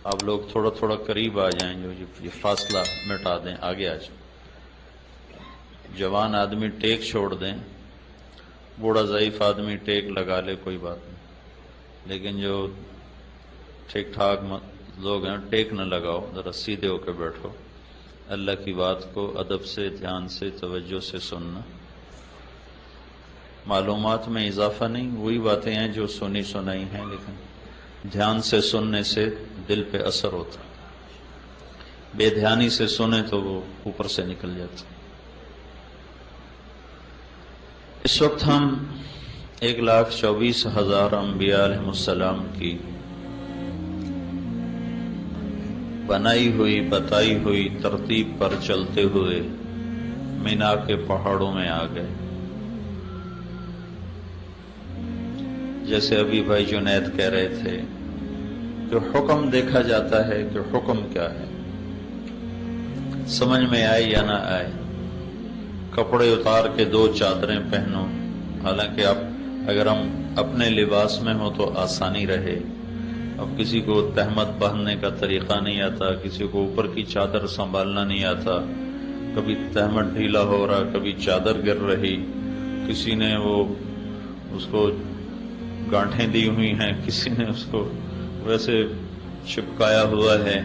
آپ لوگ تھوڑا تھوڑا قریب آ جائیں، جو یہ فاصلہ مٹا دیں، آگے آ جائیں۔ جوان آدمی ٹیک چھوڑ دیں، بوڑھا ضعیف آدمی ٹیک لگا لے، کوئی بات نہیں، لیکن جو ٹھیک ٹھاک لوگ ہیں ٹیک نہ لگاؤ، ذرا سیدھے ہو کے بیٹھو۔ اللہ کی بات کو ادب سے، دھیان سے، توجہ سے سننا۔ معلومات میں اضافہ نہیں، وہی باتیں ہیں جو سنی سنائی ہیں، لیکن دھیان سے سننے سے دل پہ اثر ہوتا ہے، بے دھیانی سے سنیں تو وہ اوپر سے نکل جاتا۔ اس وقت ہم 1,24,000 انبیاء علیہ السلام کی بنائی ہوئی بتائی ہوئی ترتیب پر چلتے ہوئے مینا کے پہاڑوں میں آ گئے۔ جیسے ابھی بھائی جنید کہہ رہے تھے کہ حکم دیکھا جاتا ہے کہ حکم کیا ہے، سمجھ میں آئے یا نہ آئے۔ کپڑے اتار کے 2 چادریں پہنو، حالانکہ اگر ہم اپنے لباس میں ہوں تو آسانی رہے۔ اب کسی کو تہمت باندھنے کا طریقہ نہیں آتا، کسی کو اوپر کی چادر سنبھالنا نہیں آتا، کبھی تہمت ڈھیلا ہو رہا، کبھی چادر گر رہی، کسی نے اس کو گانٹھیں دی ہوئی ہیں، کسی نے اس کو ویسے چپکایا ہوا ہے،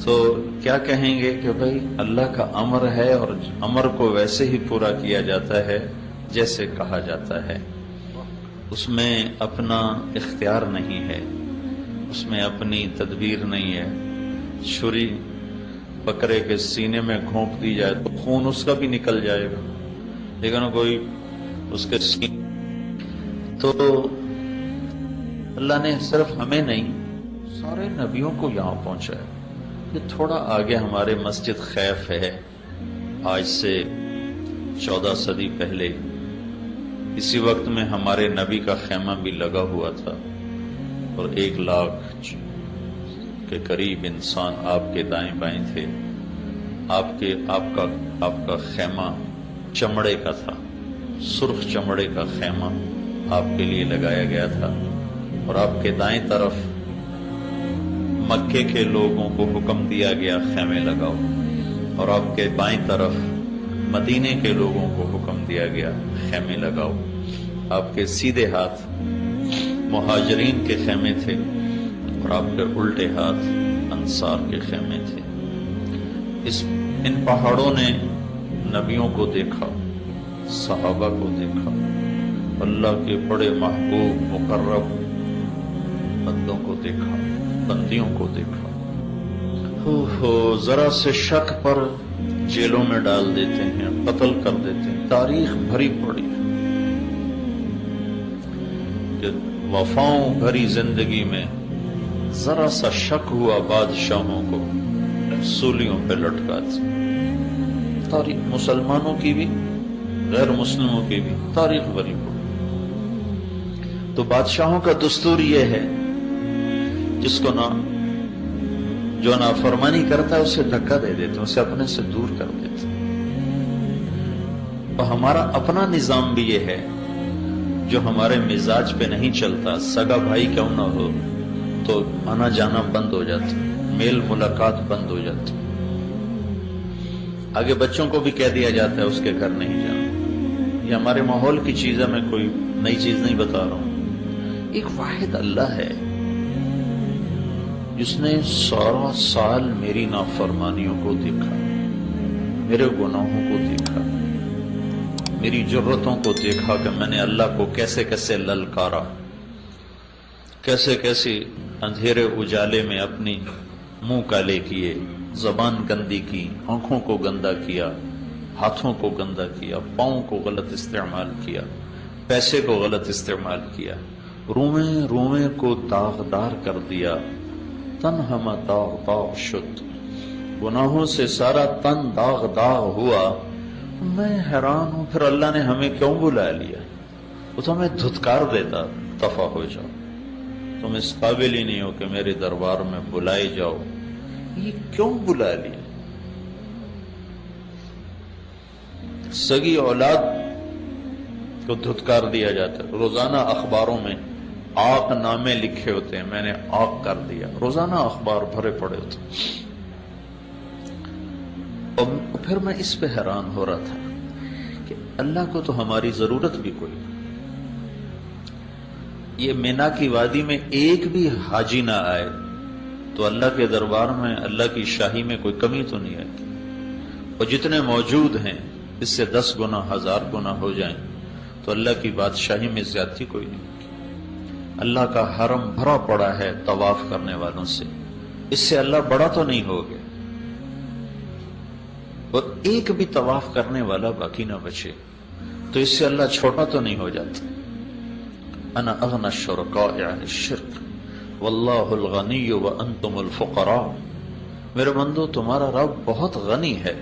تو کیا کہیں گے کہ بھائی اللہ کا امر ہے اور امر کو ویسے ہی پورا کیا جاتا ہے جیسے کہا جاتا ہے، اس میں اپنا اختیار نہیں ہے، اس میں اپنی تدبیر نہیں ہے۔ چھری بکرے کے سینے میں گھونپ دی جائے تو خون اس کا بھی نکل جائے گا، لیکن کوئی اس کے سینے تو اللہ نے صرف ہمیں نہیں سارے نبیوں کو یہاں پہنچایا۔ یہ تھوڑا آگے ہمارے مسجد خیف ہے، آج سے 14 صدی پہلے اسی وقت میں ہمارے نبی کا خیمہ بھی لگا ہوا تھا، اور 1 لاکھ کے قریب انسان آپ کے دائیں بائیں تھے۔ آپ کا خیمہ چمڑے کا تھا، سرخ چمڑے کا خیمہ آپ کے لیے لگایا گیا تھا، اور آپ کے دائیں طرف مکے کے لوگوں کو حکم دیا گیا خیمے لگاؤ، اور آپ کے بائیں طرف مدینے کے لوگوں کو حکم دیا گیا خیمے لگاؤ۔ آپ کے سیدھے ہاتھ مہاجرین کے خیمے تھے، اور آپ کے الٹے ہاتھ انصار کے خیمے تھے۔ ان پہاڑوں نے نبیوں کو دیکھا، صحابہ کو دیکھا، اللہ کے بڑے محبوب مقرب بندوں کو دیکھا، بندیوں کو دیکھا۔ ذرا سے شک پر جیلوں میں ڈال دیتے ہیں، قتل کر دیتے ہیں۔ تاریخ بھری پڑی ہے کہ وفاؤں بھری زندگی میں ذرا سا شک ہوا بادشاہوں کو سولیوں پہ لٹکاتے۔ تاریخ مسلمانوں کی بھی غیر مسلموں کی بھی تاریخ بھری پڑی۔ تو بادشاہوں کا دستور یہ ہے جس کو جو نافرمانی کرتا ہے اسے دھکا دے دیتے، اسے اپنے سے دور کر دیتے۔ اور ہمارا اپنا نظام بھی یہ ہے جو ہمارے مزاج پہ نہیں چلتا، سگا بھائی کیوں نہ ہو تو آنا جانا بند ہو جاتا، میل ملاقات بند ہو جاتی۔ آگے بچوں کو بھی کہہ دیا جاتا ہے اس کے گھر نہیں جانا۔ یہ ہمارے ماحول کی چیز ہے، میں کوئی نئی چیز نہیں بتا رہا ہوں۔ ایک واحد اللہ ہے جس نے سارا سال میری نافرمانیوں کو دیکھا، میرے گناہوں کو دیکھا، میری جرتوں کو دیکھا کہ میں نے اللہ کو کیسے کیسے للکارا، کیسے کیسے اندھیرے اجالے میں اپنی منہ کالے کیے، زبان گندی کی، آنکھوں کو گندا کیا، ہاتھوں کو گندا کیا، پاؤں کو غلط استعمال کیا، پیسے کو غلط استعمال کیا، روئیں روئیں کو داغدار کر دیا، تن ہم داغ داغ شد، گناہوں سے سارا تن داغ داغ ہوا۔ میں حیران ہوں پھر اللہ نے ہمیں کیوں بلا لیا؟ وہ تو ہمیں دھتکار دیتا، دفع ہو جاؤ، تم اس قابل ہی نہیں ہو کہ میرے دربار میں بلائے جاؤ، یہ کیوں بلا لیا؟ سگی اولاد کو دھتکار دیا جاتا ہے۔ روزانہ اخباروں میں آق نامے لکھے ہوتے ہیں، میں نے آق کر دیا، روزانہ اخبار بھرے پڑے ہوتے ہیں۔ اور پھر میں اس پہ حیران ہو رہا تھا کہ اللہ کو تو ہماری ضرورت بھی کوئی نہیں۔ یہ مینا کی وادی میں ایک بھی حاجی نہ آئے تو اللہ کے دربار میں اللہ کی شاہی میں کوئی کمی تو نہیں آتی، اور جتنے موجود ہیں اس سے 10 گنا 1000 گنا ہو جائیں تو اللہ کی بادشاہی میں زیادتی کوئی نہیں ہوتی۔ اللہ کا حرم بھرا پڑا ہے طواف کرنے والوں سے، اس سے اللہ بڑا تو نہیں ہو گیا، اور ایک بھی طواف کرنے والا باقی نہ بچے تو اس سے اللہ چھوٹا تو نہیں ہو جاتا۔ انا اغنى الشركاء عن الشرك واللہ الغنی وانتم الفقراء، میرے بندو تمہارا رب بہت غنی ہے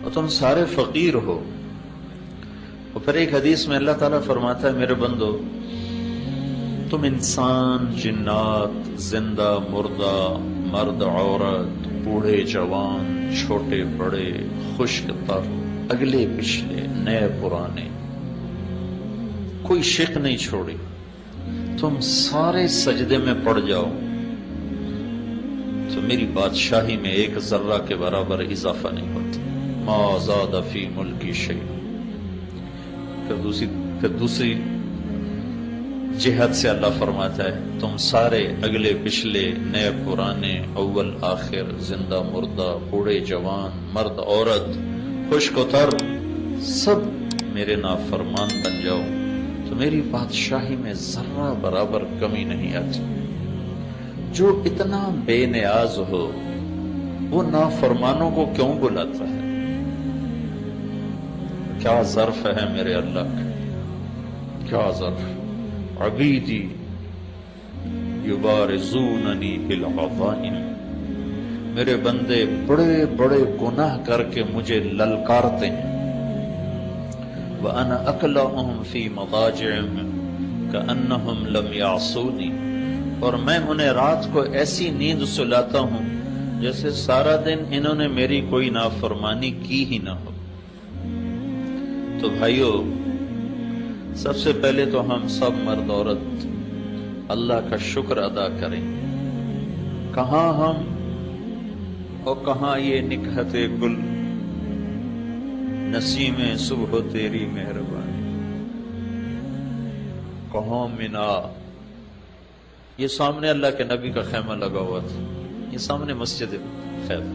اور تم سارے فقیر ہو۔ اور پھر ایک حدیث میں اللہ تعالیٰ فرماتا ہے میرے بندو تم انسان، جنات، زندہ مردہ، مرد عورت، بوڑھے جوان، چھوٹے بڑے، خشک تر، اگلے پچھلے، نئے پرانے، کوئی شک نہیں چھوڑی، تم سارے سجدے میں پڑ جاؤ تو میری بادشاہی میں ایک ذرہ کے برابر اضافہ نہیں ہوتا۔ ما زاد فی ملکی شیء۔ پھر دوسری جہت سے اللہ فرماتا ہے تم سارے اگلے پچھلے، نئے پرانے، اول آخر، زندہ مردہ، بوڑھے جوان، مرد عورت، خشک و تر، سب میرے نافرمان بن جاؤ تو میری بادشاہی میں ذرہ برابر کمی نہیں آتی۔ جو اتنا بے نیاز ہو وہ نافرمانوں کو کیوں بلاتا ہے؟ کیا ظرف ہے میرے اللہ کا، کیا ظرف۔ عبیدی یبارزوننی بالعظائم، میرے بندے بڑے بڑے گناہ کر کے مجھے للکارتے ہیں۔ وَأَنَا أَكْلَهُمْ فِي مَضَاجِعِهِمْ كَأَنَّهُمْ لَمْ يَعْصُونِي، اور میں انہیں رات کو ایسی نیند سلاتا ہوں جیسے سارا دن انہوں نے میری کوئی نافرمانی کی ہی نہ ہو۔ تو بھائیو، سب سے پہلے تو ہم سب مرد عورت اللہ کا شکر ادا کریں۔ کہاں ہم اور کہاں یہ نکہت گل، نسیم صبح تیری مہربانی، کہاں منا۔ یہ سامنے اللہ کے نبی کا خیمہ لگا ہوا تھا، یہ سامنے مسجد خیف،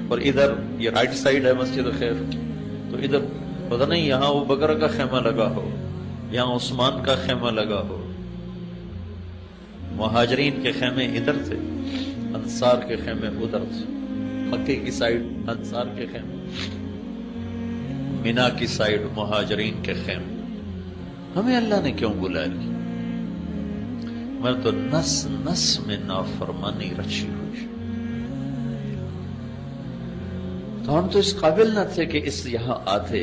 اور ادھر یہ رائٹ سائڈ ہے مسجد خیف، تو ادھر پتہ نہیں یہاں ابو بکر کا خیمہ لگا ہو، یہاں عثمان کا خیمہ لگا ہو۔ مہاجرین کے خیمے ادھر تھے، انصار کے خیمے ادھر تھے، مکے کی سائڈ انصار کے خیمے، مینا کی سائڈ مہاجرین کے خیمے۔ ہمیں اللہ نے کیوں بلایا؟ میں تو نس نس میں نافرمانی رچی ہوئی، تو ہم تو اس قابل نہ تھے کہ اس یہاں آتے۔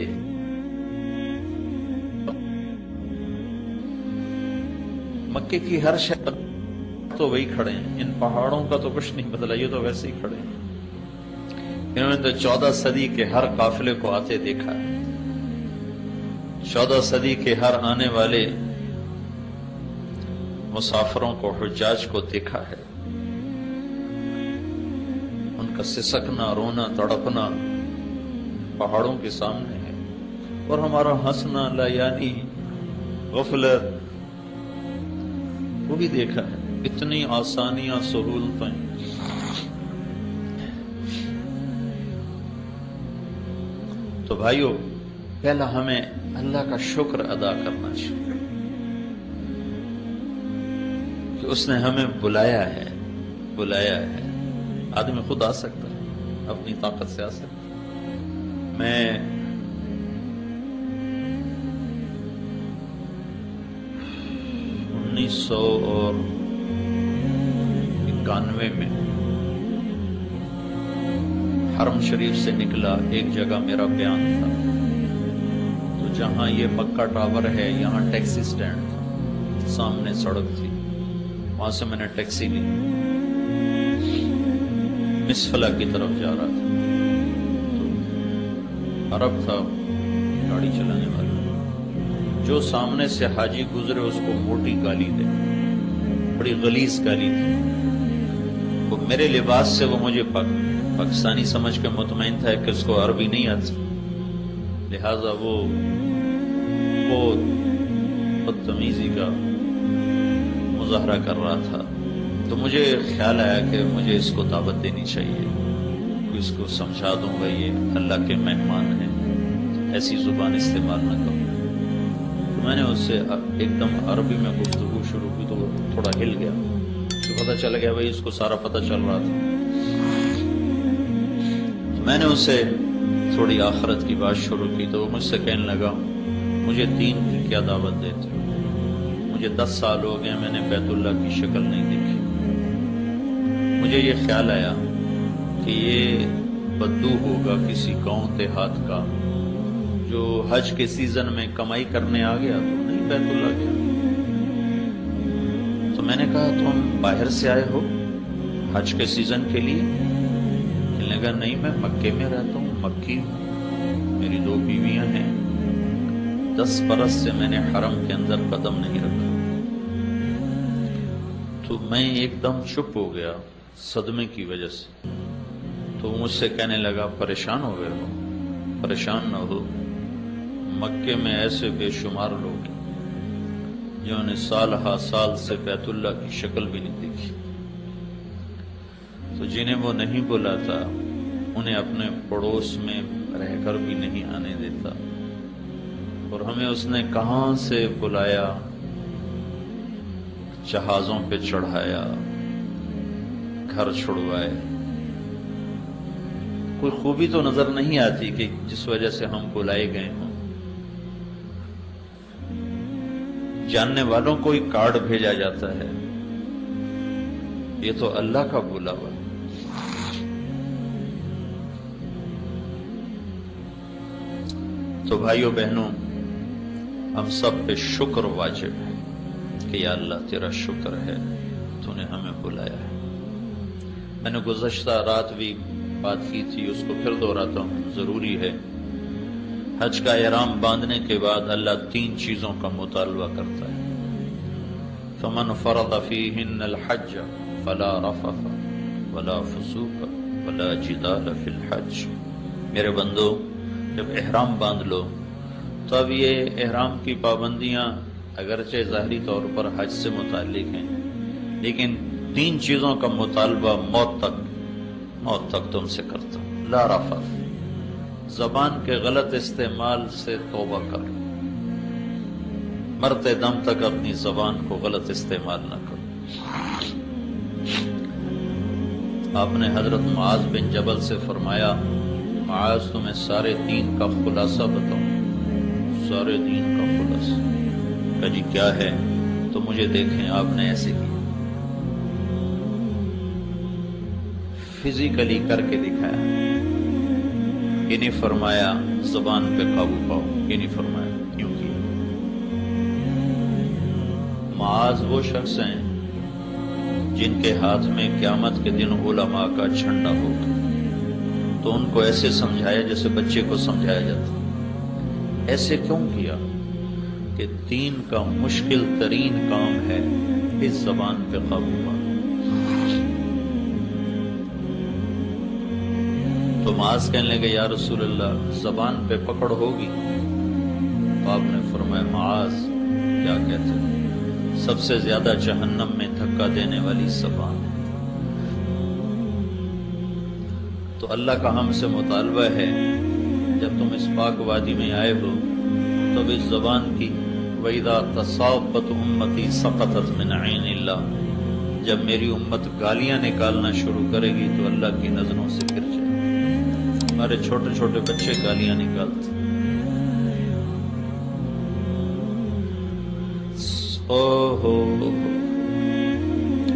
مکے کی ہر شہر تو وہی کھڑے ہیں، ان پہاڑوں کا تو کچھ نہیں بدلا، یہ تو ویسے ہی کھڑے ہیں۔ انہوں نے تو 14 صدی کے ہر قافلے کو آتے دیکھا ہے، 14 صدی کے ہر آنے والے مسافروں کو، حجاج کو دیکھا ہے، ان کا سسکنا، رونا، تڑپنا پہاڑوں کے سامنے ہے، اور ہمارا ہنسنا، لایانی، غفلت، وہ بھی دیکھا ہے۔ اتنی آسانیاں، سہولتیں، تو بھائیو پہلا ہمیں اللہ کا شکر ادا کرنا چاہیے کہ اس نے ہمیں بلایا ہے۔ آدمی خود آ سکتا ہے، اپنی طاقت سے آ سکتا ہے۔ میں 1991 میں حرم شریف سے نکلا، ایک جگہ میرا بیان تھا، تو جہاں یہ مکہ ٹاور ہے یہاں ٹیکسی سٹینڈ تھا، سامنے سڑک تھی، وہاں سے میں نے ٹیکسی لی، مسفلا کی طرف جا رہا تھا، تو عرب تھا گاڑی چلانے والا، جو سامنے سے حاجی گزرے اس کو موٹی گالی دے، بڑی غلیظ گالی دی. وہ میرے لباس سے وہ مجھے پاکستانی سمجھ کے مطمئن تھا کہ اس کو عربی نہیں آتی، لہذا وہ بہت بدتمیزی کا مظاہرہ کر رہا تھا. تو مجھے خیال آیا کہ مجھے اس کو دعوت دینی چاہیے، اس کو سمجھا دوں گا یہ اللہ کے مہمان ہیں، ایسی زبان استعمال نہ کرو. تو میں نے اس سے ایک دم عربی میں گفتگو شروع کی تو وہ تھوڑا ہل گیا، تو پتہ چل گیا بھائی اس کو سارا پتہ چل رہا تھا. تو میں نے اس سے تھوڑی آخرت کی بات شروع کی تو وہ مجھ سے کہنے لگا مجھے دین کی کیا دعوت دیتے ہو، مجھے 10 سال ہو گئے میں نے بیت اللہ کی شکل نہیں دیکھی. مجھے یہ خیال آیا کہ یہ بدو ہوگا کسی گاؤں دیہات کا جو حج کے سیزن میں کمائی کرنے آ گیا تو نہیں بیت اللہ گیا. تو میں نے کہا تم باہر سے آئے ہو حج کے سیزن کے لیے؟ کہنے لگا نہیں میں مکے میں رہتا ہوں، مکی ہوں، میری 2 بیویاں ہیں، 10 برس سے میں نے حرم کے اندر قدم نہیں رکھا. تو میں ایک دم چپ ہو گیا صدمے کی وجہ سے. تو مجھ سے کہنے لگا پریشان ہو گئے ہو؟ پریشان نہ ہو، مکے میں ایسے بے شمار لوگ ہیں جنہوں نے سال ہا سال سے بیت اللہ کی شکل بھی نہیں دیکھی. تو جنہیں وہ نہیں بلاتا انہیں اپنے پڑوس میں رہ کر بھی نہیں آنے دیتا، اور ہمیں اس نے کہاں سے بلایا، جہازوں پہ چڑھایا، گھر چھڑوائے. کوئی خوبی تو نظر نہیں آتی کہ جس وجہ سے ہم بلائے گئے ہوں. جاننے والوں کو ہی کارڈ بھیجا جاتا ہے، یہ تو اللہ کا بلاوا. تو بھائیوں بہنوں، ہم سب پہ شکر واجب ہے کہ یا اللہ تیرا شکر ہے تو نے ہمیں بلایا ہے. میں نے گزشتہ رات بھی بات کی تھی، اس کو پھر دہراتا ہوں، ضروری ہے. حج کا احرام باندھنے کے بعد اللہ 3 چیزوں کا مطالبہ کرتا ہے. فمن فرض فیہن الحج فلا رفث ولا فسوق ولا جدال فی الحج. میرے بندو، جب احرام باندھ لو تو اب یہ احرام کی پابندیاں اگرچہ ظاہری طور پر حج سے متعلق ہیں، لیکن 3 چیزوں کا مطالبہ موت تک تم سے کرتا ہوں. لا رفث، زبان کے غلط استعمال سے توبہ کر، مرتے دم تک اپنی زبان کو غلط استعمال نہ کرو. آپ نے حضرت معاذ بن جبل سے فرمایا معاذ تمہیں سارے دین کا خلاصہ بتاؤں. سارے دین کا خلاصہ کہ جی کیا ہے؟ تو مجھے دیکھیں آپ نے ایسے کیا، فزیکلی کر کے دکھایا. یہ نہیں فرمایا زبان پہ قابو پاؤ، یہ نہیں فرمایا. کیوں کیا؟ معاذ وہ شخص ہیں جن کے ہاتھ میں قیامت کے دن علماء کا جھنڈا ہوگا، تو ان کو ایسے سمجھایا جیسے بچے کو سمجھایا جاتا. ایسے کیوں کیا؟ کہ دین کا مشکل ترین کام ہے اس زبان پہ قابو پانا. تو معاذ کہنے لگے یا رسول اللہ زبان پہ پکڑ ہوگی؟ تو آپ نے فرمایا معاذ کیا کہتے ہیں، سب سے زیادہ جہنم میں دھکا دینے والی زبان. تو اللہ کا ہم سے مطالبہ ہے جب تم اس پاک وادی میں آئے ہو تب اس زبان کی وَإِذَا تَصَابَتْ أُمَّتِي سَقَطَتْ مِنْ عَيْنِ اللَّهِ، جب میری امت گالیاں نکالنا شروع کرے گی تو اللہ کی نظروں سے گر جائے. ہمارے چھوٹے چھوٹے بچے گالیاں نکالتے.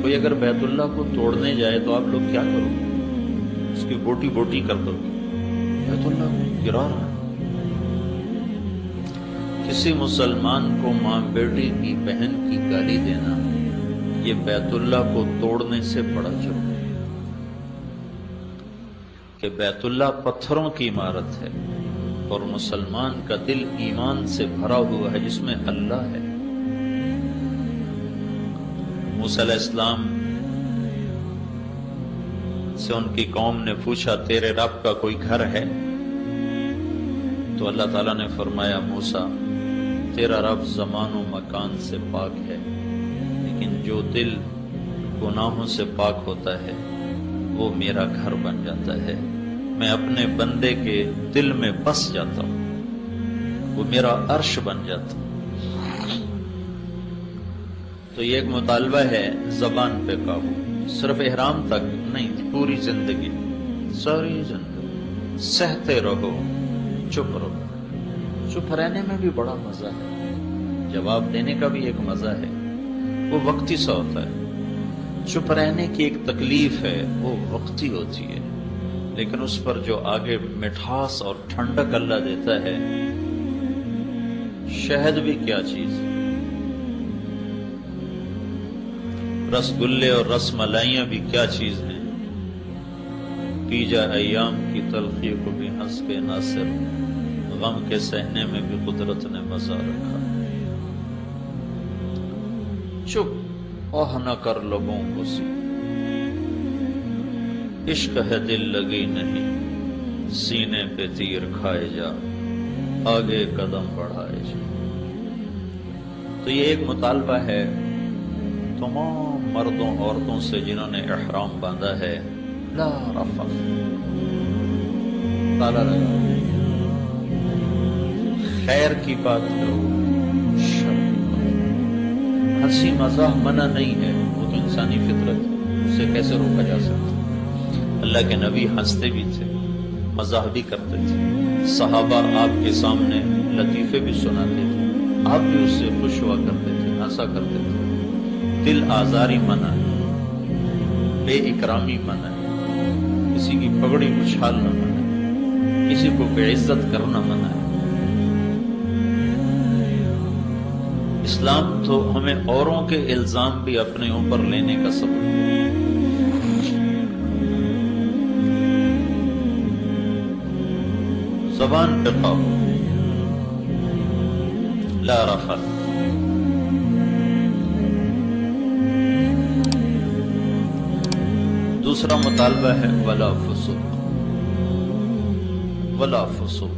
کوئی اگر بیت اللہ کو توڑنے جائے تو آپ لوگ کیا کرو گے؟ اس کی بوٹی بوٹی کر دو گے. بیت اللہ کو گرا رہا ہے. کسی مسلمان کو ماں بیٹی کی بہن کی گالی دینا یہ بیت اللہ کو توڑنے سے بڑا جرم ہے. کہ بیت اللہ پتھروں کی عمارت ہے، اور مسلمان کا دل ایمان سے بھرا ہوا ہے جس میں اللہ ہے۔ موسیٰ علیہ السلام سے ان کی قوم نے پوچھا تیرے رب کا کوئی گھر ہے؟ تو اللہ تعالیٰ نے فرمایا موسیٰ تیرا رب زمان و مکان سے پاک ہے، لیکن جو دل گناہوں سے پاک ہوتا ہے وہ میرا گھر بن جاتا ہے، میں اپنے بندے کے دل میں بس جاتا ہوں، وہ میرا عرش بن جاتا ہوں۔ تو یہ ایک مطالبہ ہے زبان پہ قابو، صرف احرام تک نہیں، پوری زندگی، ساری زندگی سہتے رہو، چپ رہو۔ چپ رہنے میں بھی بڑا مزہ ہے، جواب دینے کا بھی ایک مزہ ہے، وہ وقتی سا ہوتا ہے۔ چپ رہنے کی ایک تکلیف ہے، وہ وقتی ہوتی ہے، لیکن اس پر جو آگے مٹھاس اور ٹھنڈک اللہ دیتا ہے، شہد بھی کیا چیز، رس گلے اور رس ملائیاں بھی کیا چیز ہیں، پی جا ایام کی تلخی کو بھی ہنس کے ناصر، غم کے سہنے میں بھی قدرت نے مزہ رکھا۔ چپ اوہ نہ کر لبوں کو سی، عشق ہے دل لگی نہیں، سینے پہ تیر کھائے جا، آگے قدم بڑھائے جا۔ تو یہ ایک مطالبہ ہے تمام مردوں عورتوں سے جنہوں نے احرام باندھا ہے، لا رفث، تالا لگا، خیر کی بات کرو، شر کی بات، ہنسی مزاح منع نہیں ہے، وہ تو انسانی فطرت ہے، اسے کیسے روکا جا سکتا؟ اللہ کے نبی ہنستے بھی تھے، مزاح بھی کرتے تھے، صحابہ آپ کے سامنے لطیفے بھی سناتے تھے، آپ بھی اس سے خوش ہوا کرتے تھے، ہنسا کرتے تھے۔ دل آزاری منع ہے، بے اکرامی منع ہے، کسی کی پگڑی اچھالنا منع ہے، کسی کو بے عزت کرنا منع ہے۔ اسلام تو ہمیں اوروں کے الزام بھی اپنے اوپر لینے کا سبق ہے۔ زبان پہ قابو، لا رفث۔ دوسرا مطالبہ ہے ولا فسوق، ولا فسوق۔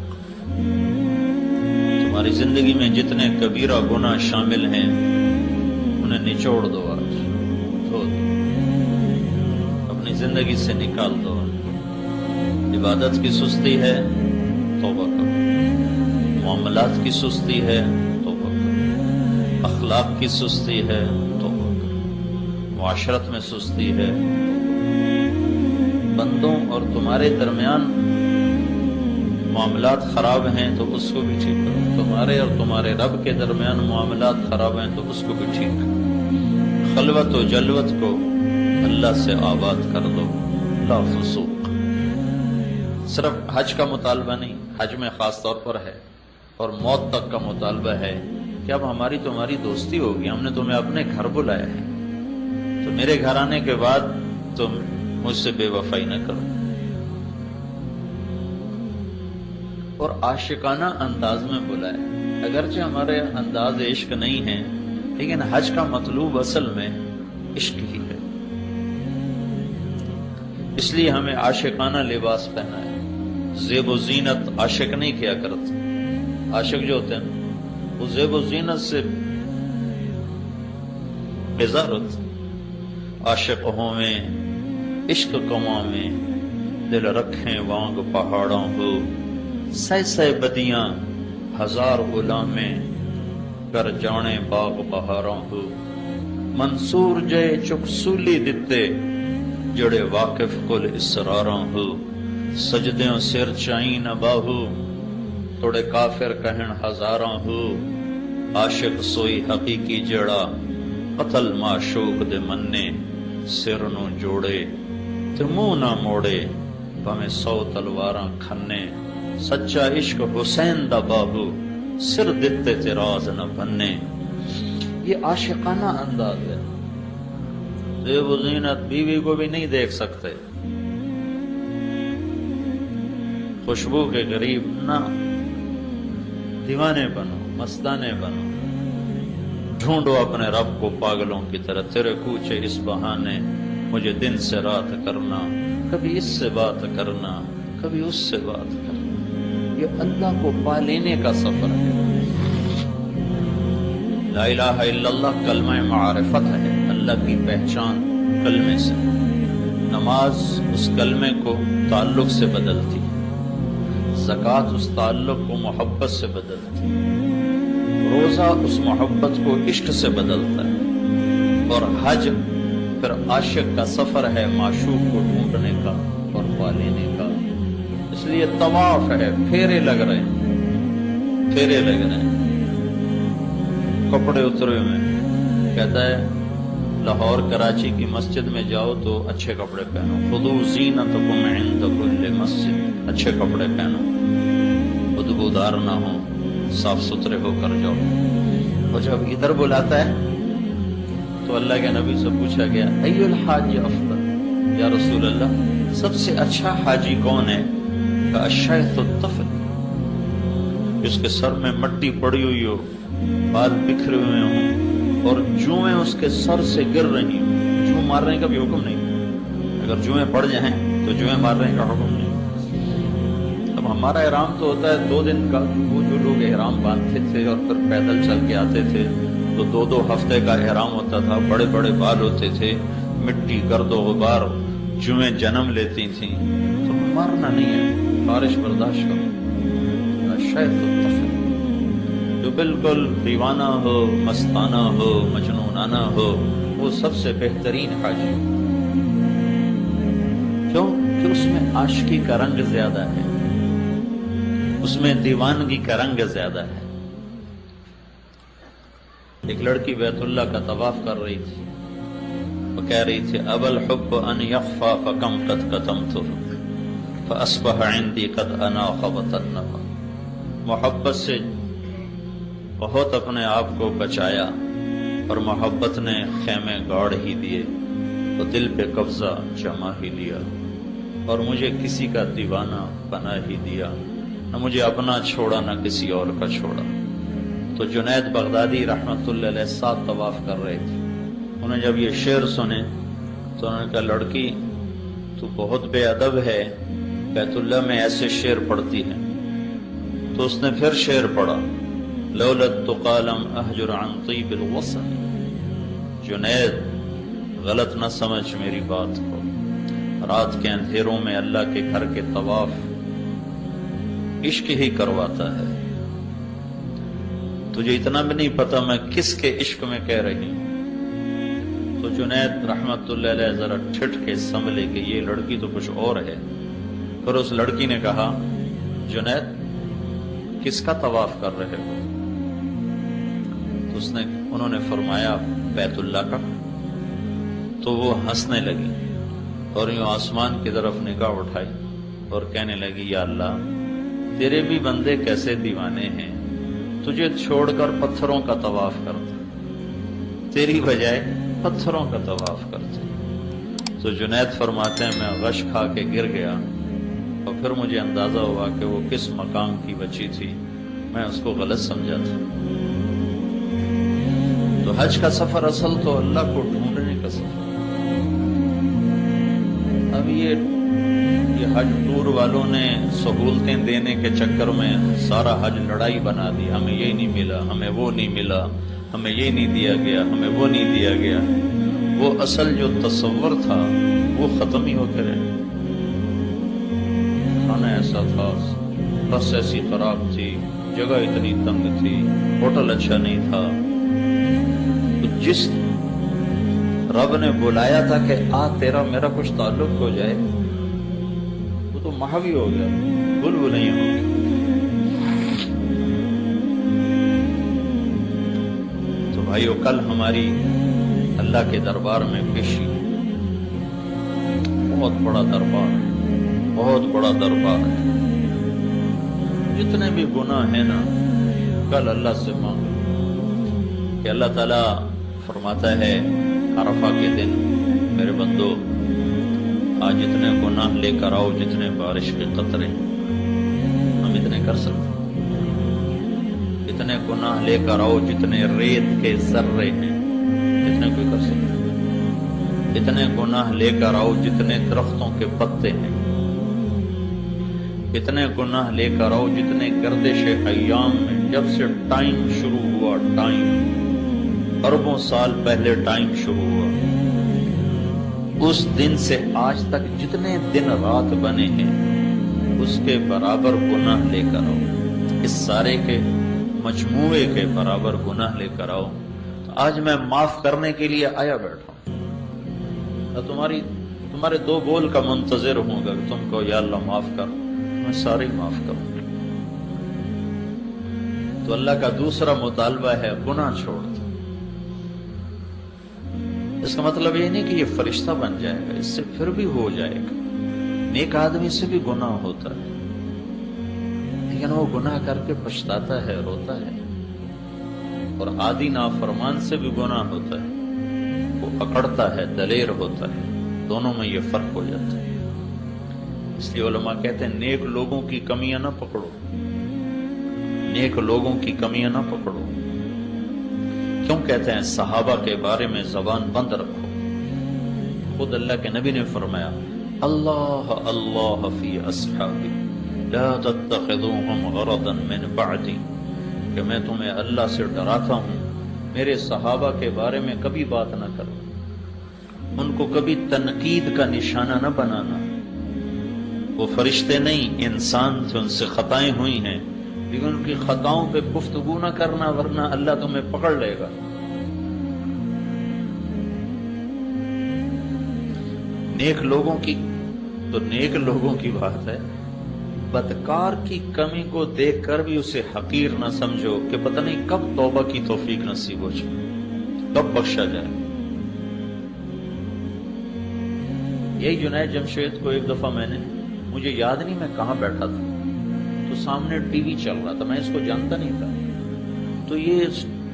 تمہاری زندگی میں جتنے کبیرہ گناہ شامل ہیں انہیں نچوڑ دو، آج دھو دو، اپنی زندگی سے نکال دو۔ عبادت کی سستی ہے، توبہ کرو، معاملات کی سستی ہے، توبہ کرو، اخلاق کی سستی ہے، توبہ کرو، معاشرت میں سستی ہے، بندوں اور تمہارے درمیان معاملات خراب ہیں تو اس کو بھی ٹھیک کرو، تمہارے اور تمہارے رب کے درمیان معاملات خراب ہیں تو اس کو بھی ٹھیک کرو، خلوت و جلوت کو اللہ سے آباد کر دو، لا فسوق۔ صرف حج کا مطالبہ نہیں، حج میں خاص طور پر ہے، اور موت تک کا مطالبہ ہے کہ اب ہماری تمہاری دوستی ہوگی، ہم نے تمہیں اپنے گھر بلایا ہے، تو میرے گھر آنے کے بعد تم مجھ سے بے وفائی نہ کرو۔ اور عاشقانہ انداز میں بلایا، اگرچہ ہمارے انداز عشق نہیں ہیں، لیکن حج کا مطلوب اصل میں عشق ہی ہے، اس لیے ہمیں عاشقانہ لباس پہنا ہے۔ زیب و زینت عاشق نہیں کیا کرتے، عاشق جو ہوتے ہیں وہ زیب و زینت سے بیزار ہوتے، عاشق ہوں میں عشق کماں میں، دل رکھیں وانگ پہاڑوں ہو، سہ سہ بدیاں ہزار غلامیں، کر جانے باغ بہاروں ہو، منصور جے چک سولی دتے، جڑے واقف کل اسراراں ہو، سجدیوں سر چائیں نہ باہو، توڑے کافر کہن ہزاراں ہو، عاشق سوئی حقیقی جڑا، قتل معشوق دے مننے، سر نو جوڑے تے منہ نہ موڑے، بھمیں 100 تلواراں کھنے، سچا عشق حسین دا باہو، سر دتے تے راز نہ بننے۔ یہ عاشقانہ انداز ہے۔ زیب و زینت، بیوی کو بھی نہیں دیکھ سکتے، خوشبو کے قریب نہ، دیوانے بنو، مستانے بنو، ڈھونڈو اپنے رب کو پاگلوں کی طرح، تیرے کوچے اس بہانے مجھے دن سے رات کرنا، کبھی اس سے بات کرنا، کبھی اس سے بات کرنا۔ یہ اللہ کو پا لینے کا سفر ہے۔ لا الہ الا اللہ کلمہ معرفت ہے، اللہ کی پہچان کلمے سے۔ نماز اس کلمے کو تعلق سے بدلتی ہے، زکوٰۃ اس تعلق کو محبت سے بدلتی ہے، روزہ اس محبت کو عشق سے بدلتا ہے، اور حج پھر عاشق کا سفر ہے معشوق کو ڈھونڈنے کا اور پا لینے کا۔ اس لیے طواف ہے، پھیرے لگ رہے ہیں، پھیرے لگ رہے ہیں۔ کپڑے اترے ہوئے ہیں، کہتا ہے لاہور کراچی کی مسجد میں جاؤ تو اچھے کپڑے پہنو، خذوا زینتکم عند کل مسجد، اچھے کپڑے پہنو، بدبودار نہ ہو، صاف ستھرے ہو کر جاؤ۔ اور جب ادھر بلاتا ہے تو اللہ کے نبی سے پوچھا گیا ای الحاج افضل، یا رسول اللہ سب سے اچھا حاجی کون ہے؟ الشیخ الطفل، جس کے سر میں مٹی پڑی ہوئی ہو، بال بکھرے ہوئے ہوں اور جوئیں اس کے سر سے گر رہی ہوں۔ جوں مارنے کا بھی حکم نہیں، اگر جوئیں پڑ جائیں تو جوئیں مارنے کا حکم نہیں۔ اب ہمارا احرام تو ہوتا ہے 2 دن کا، وہ جو لوگ احرام باندھتے تھے اور پھر پیدل چل کے آتے تھے تو 2 ہفتے کا احرام ہوتا تھا، بڑے بڑے بال ہوتے تھے، مٹی گرد و غبار، جوئیں جنم لیتی تھیں، تو مارنا نہیں ہے، بارش برداشت کرو۔ شیخ الطفل جو بالکل دیوانہ ہو، مستانہ ہو، مجنونانہ ہو، وہ سب سے بہترین حاجی۔ کیوں؟ کہ اس میں عاشقی کا رنگ زیادہ ہے، اس میں دیوانگی کا رنگ زیادہ ہے۔ ایک لڑکی بیت اللہ کا طواف کر رہی تھی، وہ کہہ رہی تھی ابا الحب ان یخفى فکم قد کتمتہ فاصبح عندی قد اناق وطنبا۔ محبت سے بہت اپنے آپ کو بچایا اور محبت نے خیمے گاڑ ہی دیے، تو دل پہ قبضہ جما ہی لیا، اور مجھے کسی کا دیوانہ بنا ہی دیا، نہ مجھے اپنا چھوڑا نہ کسی اور کا چھوڑا۔ تو جنید بغدادی رحمت اللہ علیہ 7 طواف کر رہے تھے، انہیں جب یہ شعر سنے تو انہوں نے کہا لڑکی تو بہت بے ادب ہے، بیت اللہ میں ایسے شعر پڑھتی ہے۔ تو اس نے پھر شعر پڑھا لولا التقى لم اهجر عن طيب الوصل۔ جنید غلط نہ سمجھ میری بات کو، رات کے اندھیروں میں اللہ کے گھر کے طواف عشق ہی کرواتا ہے، تجھے اتنا بھی نہیں پتا میں کس کے عشق میں کہہ رہی ہوں۔ تو جنید رحمت اللہ علیہ ذرا ٹھٹ کے سنبھلے کہ یہ لڑکی تو کچھ اور ہے۔ پھر اس لڑکی نے کہا جنید کس کا طواف کر رہے ہو؟ تو انہوں نے فرمایا بیت اللہ کا۔ تو وہ ہنسنے لگی اور یوں آسمان کی طرف نگاہ اٹھائی اور کہنے لگی یا اللہ تیرے بھی بندے کیسے دیوانے ہیں، تجھے چھوڑ کر پتھروں کا طواف کرتے، تیری بجائے پتھروں کا طواف کرتے۔ تو جنید فرماتے ہیں میں غش کھا کے گر گیا اور پھر مجھے اندازہ ہوا کہ وہ کس مقام کی بچی تھی، میں اس کو غلط سمجھا تھا۔ تو حج کا سفر اصل تو اللہ کو ڈھونڈنے کا سفر۔ اب یہ حج ٹور والوں نے سہولتیں دینے کے چکر میں سارا حج لڑائی بنا دی، ہمیں یہ نہیں ملا، ہمیں وہ نہیں ملا، ہمیں یہ نہیں دیا گیا، ہمیں وہ نہیں دیا گیا۔ وہ اصل جو تصور تھا وہ ختم ہی ہو کے رہے۔ کھانا ایسا تھا، بس ایسی خراب تھی، جگہ اتنی تنگ تھی، ہوٹل اچھا نہیں تھا۔ تو جس رب نے بلایا تھا کہ آ تیرا میرا کچھ تعلق ہو جائے، وہ تو محوی ہو گیا، بلبل نہیں ہو گیا۔ تو بھائیو کل ہماری اللہ کے دربار میں پیشی، بہت بڑا دربار، بہت بڑا دربار ہے۔ جتنے بھی گناہ ہیں نا کل اللہ سے مانگو کہ اللہ تعالیٰ فرماتا ہے عرفہ کے دن میرے بندو آج اتنے گناہ لے کر آؤ جتنے بارش کے قطرے، ہم اتنے کر سکتے اتنے گناہ لے کر آؤ جتنے ریت کے ذرے ہیں، اتنے کوئی کر سکتا، اتنے گناہ لے کر آؤ جتنے درختوں کے پتے ہیں، اتنے گناہ لے کر آؤ جتنے گردش ایام میں جب سے ٹائم شروع ہوا، ٹائم اربوں سال پہلے ٹائم شروع ہوا، اس دن سے آج تک جتنے دن رات بنے ہیں اس کے برابر گناہ لے کر آؤ، اس سارے کے مجموعے کے برابر گناہ لے کر آؤ۔ آج میں معاف کرنے کے لیے آیا بیٹھا ہوں، تمہارے دو بول کا منتظر ہوں گا کہ تم کو یا اللہ معاف کر، میں سارے معاف کروں۔ تو اللہ کا دوسرا مطالبہ ہے گناہ چھوڑ دو۔ اس کا مطلب یہ نہیں کہ یہ فرشتہ بن جائے گا، اس سے پھر بھی ہو جائے گا، نیک آدمی سے بھی گناہ ہوتا ہے، لیکن وہ گناہ کر کے پچھتاتا ہے، روتا ہے، اور عادی نافرمان سے بھی گناہ ہوتا ہے، وہ اکڑتا ہے، دلیر ہوتا ہے، دونوں میں یہ فرق ہو جاتا ہے۔ اس لیے علماء کہتے ہیں نیک لوگوں کی کمیاں نہ پکڑو، نیک لوگوں کی کمیاں نہ پکڑو۔ کیوں کہتے ہیں صحابہ کے بارے میں زبان بند رکھو؟ خود اللہ کے نبی نے فرمایا اللہ اللہ فی اصحابی لا تتخذوهم غرضا من بعدی، کہ میں تمہیں اللہ سے ڈراتا ہوں میرے صحابہ کے بارے میں کبھی بات نہ کرو، ان کو کبھی تنقید کا نشانہ نہ بنانا۔ وہ فرشتے نہیں، انسان سے، ان سے خطائیں ہوئی ہیں، لیکن ان کی خطاؤں پہ گفتگو نہ کرنا، ورنہ اللہ تمہیں پکڑ لے گا۔ نیک لوگوں کی تو نیک لوگوں کی بات ہے، بدکار کی کمی کو دیکھ کر بھی اسے حقیر نہ سمجھو کہ پتہ نہیں کب توبہ کی توفیق نصیب ہو جائے، کب بخشا جائے۔ یہی جنید جمشید کو ایک دفعہ مجھے یاد نہیں میں کہاں بیٹھا تھا، تو سامنے ٹی وی چل رہا تھا، میں اس کو جانتا نہیں تھا، تو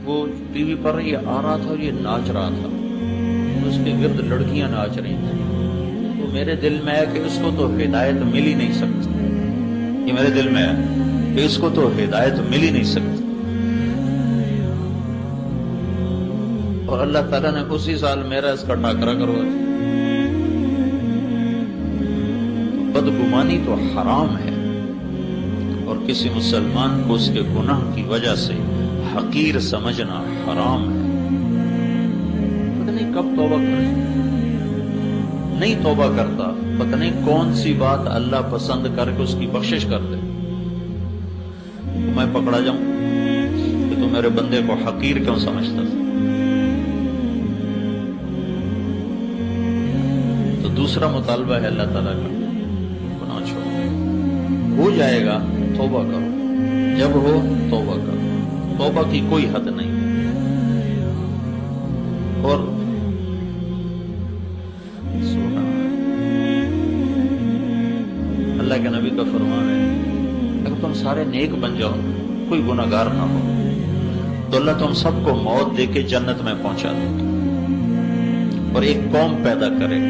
وہ ٹی وی پر یہ آ رہا تھا اور یہ ناچ رہا تھا، تو اس کے گرد لڑکیاں ناچ رہی تھیں، تو میرے دل میں ہے کہ اس کو تو ہدایت مل ہی نہیں سکتی، یہ میرے دل میں ہے کہ اس کو تو ہدایت مل ہی نہیں سکتی۔ اور اللہ تعالیٰ نے اسی سال میرا اس کا ٹاکرا کروا دیا۔ بدگمانی تو حرام ہے، اور کسی مسلمان کو اس کے گناہ کی وجہ سے حقیر سمجھنا حرام ہے۔ پتہ نہیں کب توبہ کرے، نہیں توبہ کرتا، پتہ نہیں کون سی بات اللہ پسند کر کے اس کی بخشش کر دے، تو میں پکڑا جاؤں کہ تو میرے بندے کو حقیر کیوں سمجھتا تھا۔ تو دوسرا مطالبہ ہے اللہ تعالیٰ کا، گناہ چھوڑو، ہو جائے گا توبہ کرو، جب ہو توبہ کرو، توبہ کی کوئی حد نہیں۔ اور اللہ کے نبی کا فرمان ہے اگر تم سارے نیک بن جاؤ، کوئی گناہگار نہ ہو، تو اللہ تم سب کو موت دے کے جنت میں پہنچا دے گا، اور ایک قوم پیدا کرے گا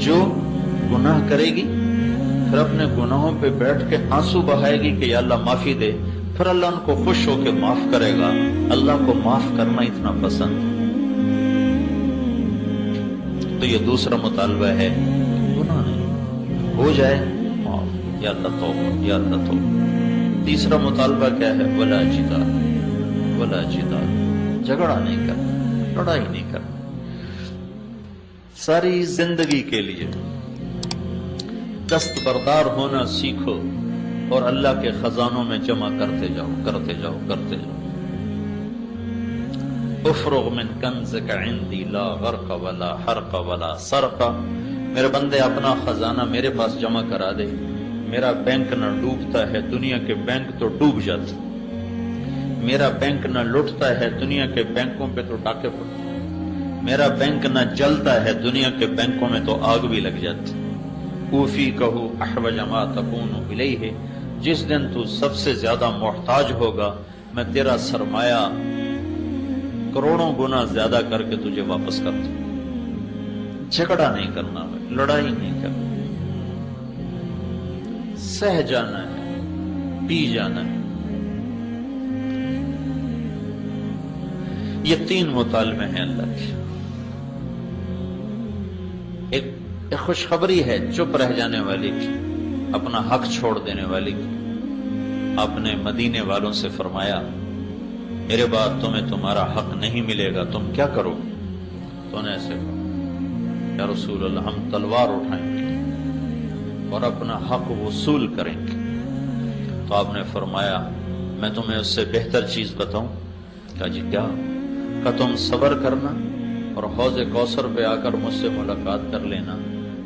جو گناہ کرے گی، پھر اپنے گناہوں پہ بیٹھ کے آنسو بہائے گی کہ یا اللہ معافی دے، پھر اللہ ان کو خوش ہو کے معاف کرے گا۔ اللہ کو معاف کرنا اتنا پسند ہے۔ تو یہ دوسرا مطالبہ ہے، گناہ نہیں، ہو جائے معاف، یا اللہ توبہ، یا اللہ توبہ۔ تیسرا مطالبہ کیا ہے؟ ولا جدال، ولا جدال، جھگڑا نہیں کرنا، لڑائی نہیں کرنا۔ ساری زندگی کے لیے دستبردار ہونا سیکھو، اور اللہ کے خزانوں میں جمع کرتے جاؤ، کرتے جاؤ، کرتے جاؤ۔ افرغ من کنزک عندی لا غرق ولا حرق ولا سرق، میرے بندے اپنا خزانہ میرے پاس جمع کرا دے، میرا بینک نہ ڈوبتا ہے، دنیا کے بینک تو ڈوب جاتے، میرا بینک نہ لٹتا ہے، دنیا کے بینکوں پہ تو ڈاکے پڑتے، میرا بینک نہ جلتا ہے، دنیا کے بینکوں میں تو آگ بھی لگ جاتی۔ اوفی کہو احوج ما تکون الیہ، جس دن تو سب سے زیادہ محتاج ہوگا میں تیرا سرمایہ کروڑوں گنا زیادہ کر کے تجھے واپس کر دوں۔ جھگڑا نہیں کرنا ہے، لڑائی نہیں کرنا، سہ جانا ہے، پی جانا ہے، یہ 3 مطالبے ہیں اللہ کے۔ ایک خوشخبری ہے چپ رہ جانے والی کی، اپنا حق چھوڑ دینے والی کی۔ آپ نے مدینے والوں سے فرمایا میرے بعد تمہیں تمہارا حق نہیں ملے گا، تم کیا کرو؟ تو نے ایسے کہا یا رسول اللہ ہم تلوار اٹھائیں گے اور اپنا حق وصول کریں گے۔ تو آپ نے فرمایا میں تمہیں اس سے بہتر چیز بتاؤں؟ کہا جی کیا؟ کہا تم صبر کرنا اور حوض کوثر پہ آ کر مجھ سے ملاقات کر لینا،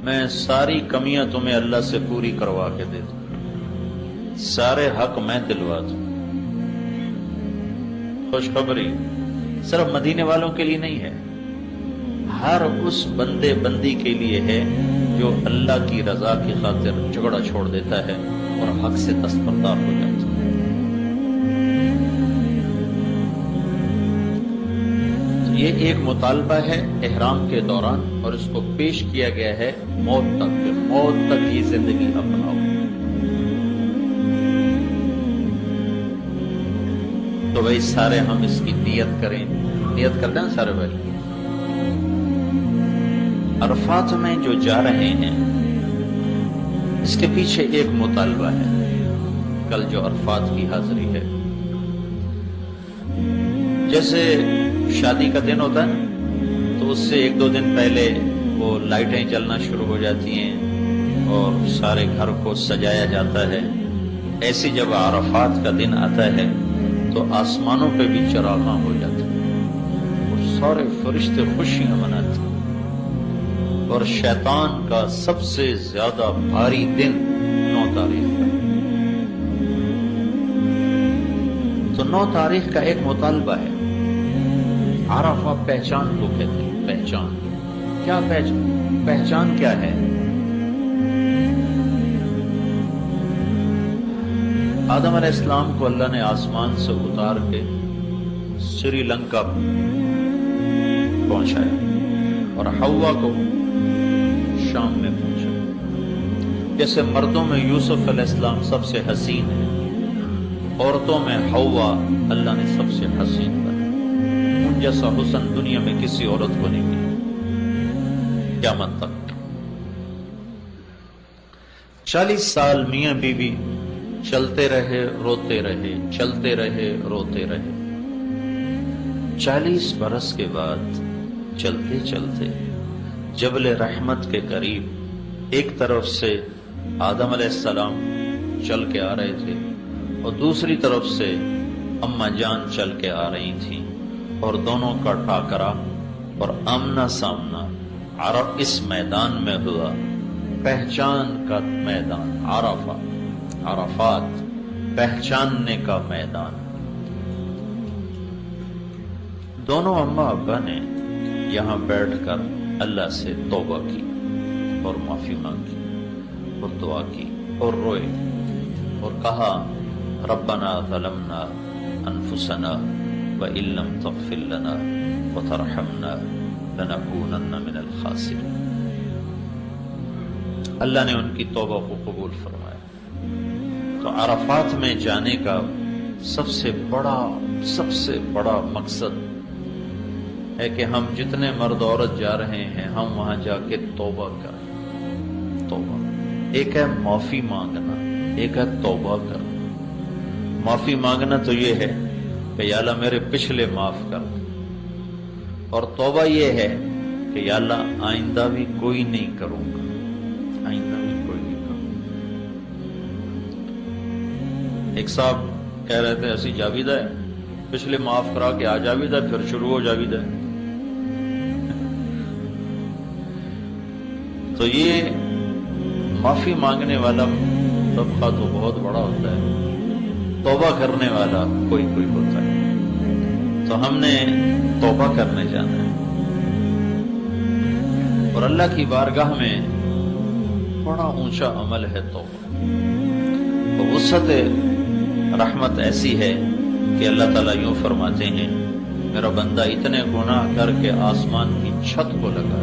میں ساری کمیاں تمہیں اللہ سے پوری کروا کے دے دوں، سارے حق میں دلوا دوں۔ خوشخبری صرف مدینے والوں کے لیے نہیں ہے، ہر اس بندے بندی کے لیے ہے جو اللہ کی رضا کی خاطر جھگڑا چھوڑ دیتا ہے اور حق سے دستبردار ہو جاتا ہے۔ یہ ایک مطالبہ ہے احرام کے دوران، اور اس کو پیش کیا گیا ہے موت تک، کہ موت تک یہ زندگی اپناؤ۔ تو بھائی سارے ہم اس کی نیت کریں، نیت کر دیں سارے بھائی۔ عرفات میں جو جا رہے ہیں اس کے پیچھے ایک مطالبہ ہے، کل جو عرفات کی حاضری ہے۔ جیسے شادی کا دن ہوتا ہے نا، تو اس سے 1-2 دن پہلے وہ لائٹیں جلنا شروع ہو جاتی ہیں اور سارے گھر کو سجایا جاتا ہے۔ ایسی جب عرفات کا دن آتا ہے تو آسمانوں پہ بھی چراغاں ہو جاتے ہیں اور سارے فرشتے خوشیاں مناتے ہیں، اور شیطان کا سب سے زیادہ بھاری دن 9 تاریخ کا۔ تو 9 تاریخ کا ایک مطالبہ ہے، عرفہ پہچان کو کہتے ہیں۔ پہچان کیا؟ پہچان کیا ہے؟ آدم علیہ السلام کو اللہ نے آسمان سے اتار کے سری لنکا پہنچایا اور حوا کو شام میں پہنچایا۔ جیسے مردوں میں یوسف علیہ السلام سب سے حسین ہے، عورتوں میں حوا اللہ نے سب سے حسین بنایا۔ ان جیسا حسن دنیا میں کسی عورت کو نہیں ملا قیامت تک۔ 40 سال میاں بیوی چلتے رہے روتے رہے، چلتے رہے روتے رہے۔ 40 برس کے بعد چلتے چلتے جبل رحمت کے قریب ایک طرف سے آدم علیہ السلام چل کے آ رہے تھے اور دوسری طرف سے اماں جان چل کے آ رہی تھیں، اور دونوں کا ٹاکرا اور آمنا سامنا عرب اس میدان میں ہوا، پہچان کا میدان، عرفات پہچاننے کا میدان۔ دونوں اماں ابا نے یہاں بیٹھ کر اللہ سے توبہ کی اور معافی مانگی اور دعا کی اور روئے اور کہا ربنا ظلمنا انفسنا وَإِن لَّمْ تَغْفِرْ لَنَا وَتَرْحَمْنَا لَنَكُونَنَّ مِنَ الْخَاسِرِينَ۔ اللہ نے ان کی توبہ کو قبول فرمایا۔ تو عرفات میں جانے کا سب سے بڑا مقصد ہے کہ ہم جتنے مرد عورت جا رہے ہیں ہم وہاں جا کے توبہ کریں۔ توبہ ایک ہے معافی مانگنا، ایک ہے توبہ کرنا۔ معافی مانگنا تو یہ ہے کہ یا اللہ میرے پچھلے معاف کر دے، اور توبہ یہ ہے کہ یا اللہ آئندہ بھی کوئی نہیں کروں گا، آئندہ بھی کوئی نہیں کروں گا۔ ایک صاحب کہہ رہے تھے ایسی جاویدہ ہے، پچھلے معاف کرا کے آ جاویدہ پھر شروع ہو جاویدہ۔ تو یہ معافی مانگنے والا طبقہ تو بہت بڑا ہوتا ہے، توبہ کرنے والا کوئی ہوتا ہے۔ تو ہم نے توبہ کرنے جانا ہے، اور اللہ کی بارگاہ میں بڑا اونچا عمل ہے توبہ۔ تو وسعت رحمت ایسی ہے کہ اللہ تعالیٰ یوں فرماتے ہیں میرا بندہ اتنے گناہ کر کے آسمان کی چھت کو لگا،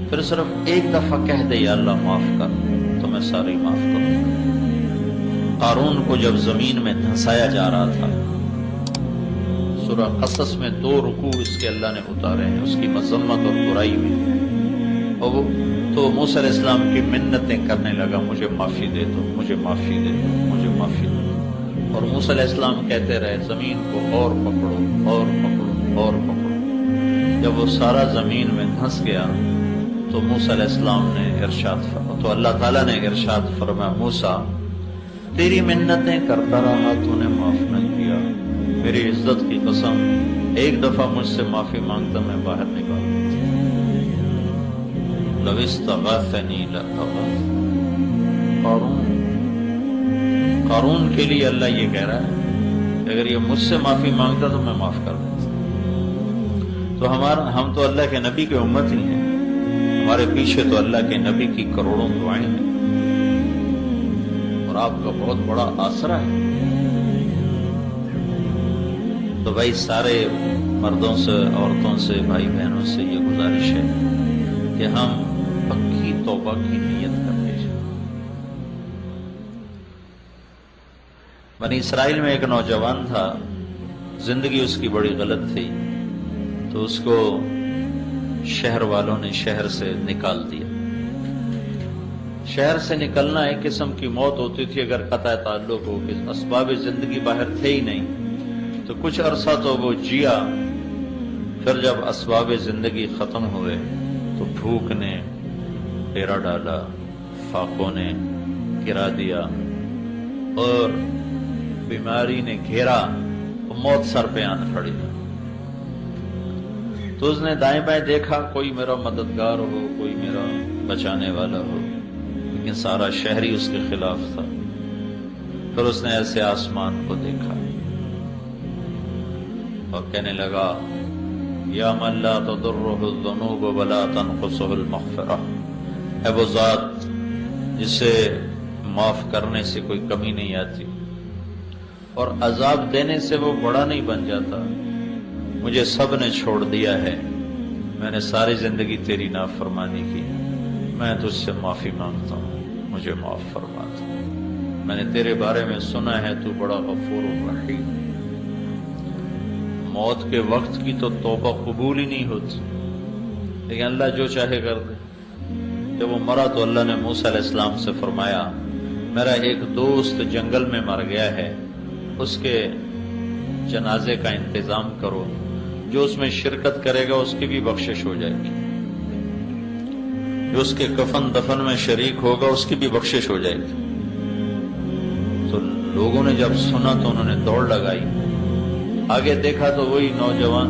پھر صرف ایک دفعہ کہہ دے یا اللہ معاف کر تو میں ساری معاف کروں گا۔ قارون کو جب زمین میں دھنسایا جا رہا تھا، سورہ قصص میں 2 رکوع اس کے اللہ نے اتارے ہیں اس کی مذمت اور برائی میں، اور وہ تو موسیٰ علیہ السلام کی منتیں کرنے لگا، مجھے معافی دے دو، مجھے معافی دے دو، مجھے معافی دے دو، اور موسیٰ علیہ السلام کہتے رہے زمین کو اور پکڑو اور پکڑو اور پکڑو۔ جب وہ سارا زمین میں دھنس گیا تو موسیٰ علیہ السلام نے تو اللہ تعالیٰ نے ارشاد فرمایا، موسیٰ تیری منتیں کرتا رہا، تو نے معاف نہ کیا، میری عزت کی قسم ایک دفعہ مجھ سے معافی مانگتا میں باہر نکال دیتا۔ لو استغاثنی لأغاث۔ قارون کے لیے اللہ یہ کہہ رہا ہے کہ اگر یہ مجھ سے معافی مانگتا تو میں معاف کر دیتا۔ تو ہم تو اللہ کے نبی کی امت ہی ہیں، ہمارے پیچھے تو اللہ کے نبی کی کروڑوں دعائیں ہیں اور آپ کا بہت بڑا آسرا ہے۔ تو بھائی سارے مردوں سے، عورتوں سے، بھائی بہنوں سے یہ گزارش ہے کہ ہم پکی توبہ کی نیت کرتے ہیں۔ بنی اسرائیل میں ایک نوجوان تھا، زندگی اس کی بڑی غلط تھی، تو اس کو شہر والوں نے شہر سے نکال دیا۔ شہر سے نکلنا ایک قسم کی موت ہوتی تھی اگر قطع تعلق ہو کہ اسباب زندگی باہر تھے ہی نہیں، تو کچھ عرصہ تو وہ جیا، پھر جب اسباب زندگی ختم ہوئے تو بھوک نے ڈیرا ڈالا، فاقوں نے گرا دیا اور بیماری نے گھیرا، موت سر پہ آن پڑی۔ تو اس نے دائیں بائیں دیکھا کوئی میرا مددگار ہو، کوئی میرا بچانے والا ہو، لیکن سارا شہر ہی اس کے خلاف تھا۔ پھر اس نے ایسے آسمان کو دیکھا اور کہنے لگا، یا من لا تضرہ الذنوب ولا تنقصہ المغفرہ، اے وہ ذات جسے معاف کرنے سے کوئی کمی نہیں آتی اور عذاب دینے سے وہ بڑا نہیں بن جاتا، مجھے سب نے چھوڑ دیا ہے، میں نے ساری زندگی تیری نافرمانی کی، میں تجھ سے معافی مانگتا ہوں، مجھے معاف فرما دو، میں نے تیرے بارے میں سنا ہے تو بڑا غفور رحیم۔ موت کے وقت کی تو توبہ قبول ہی نہیں ہوتی، لیکن اللہ جو چاہے کر دے۔ جب وہ مرا تو اللہ نے موسیٰ علیہ السلام سے فرمایا، میرا ایک دوست جنگل میں مر گیا ہے، اس کے جنازے کا انتظام کرو، جو اس میں شرکت کرے گا اس کی بھی بخشش ہو جائے گی، جو اس کے کفن دفن میں شریک ہوگا اس کی بھی بخشش ہو جائے گی۔ تو لوگوں نے جب سنا تو انہوں نے دوڑ لگائی، آگے دیکھا تو وہی نوجوان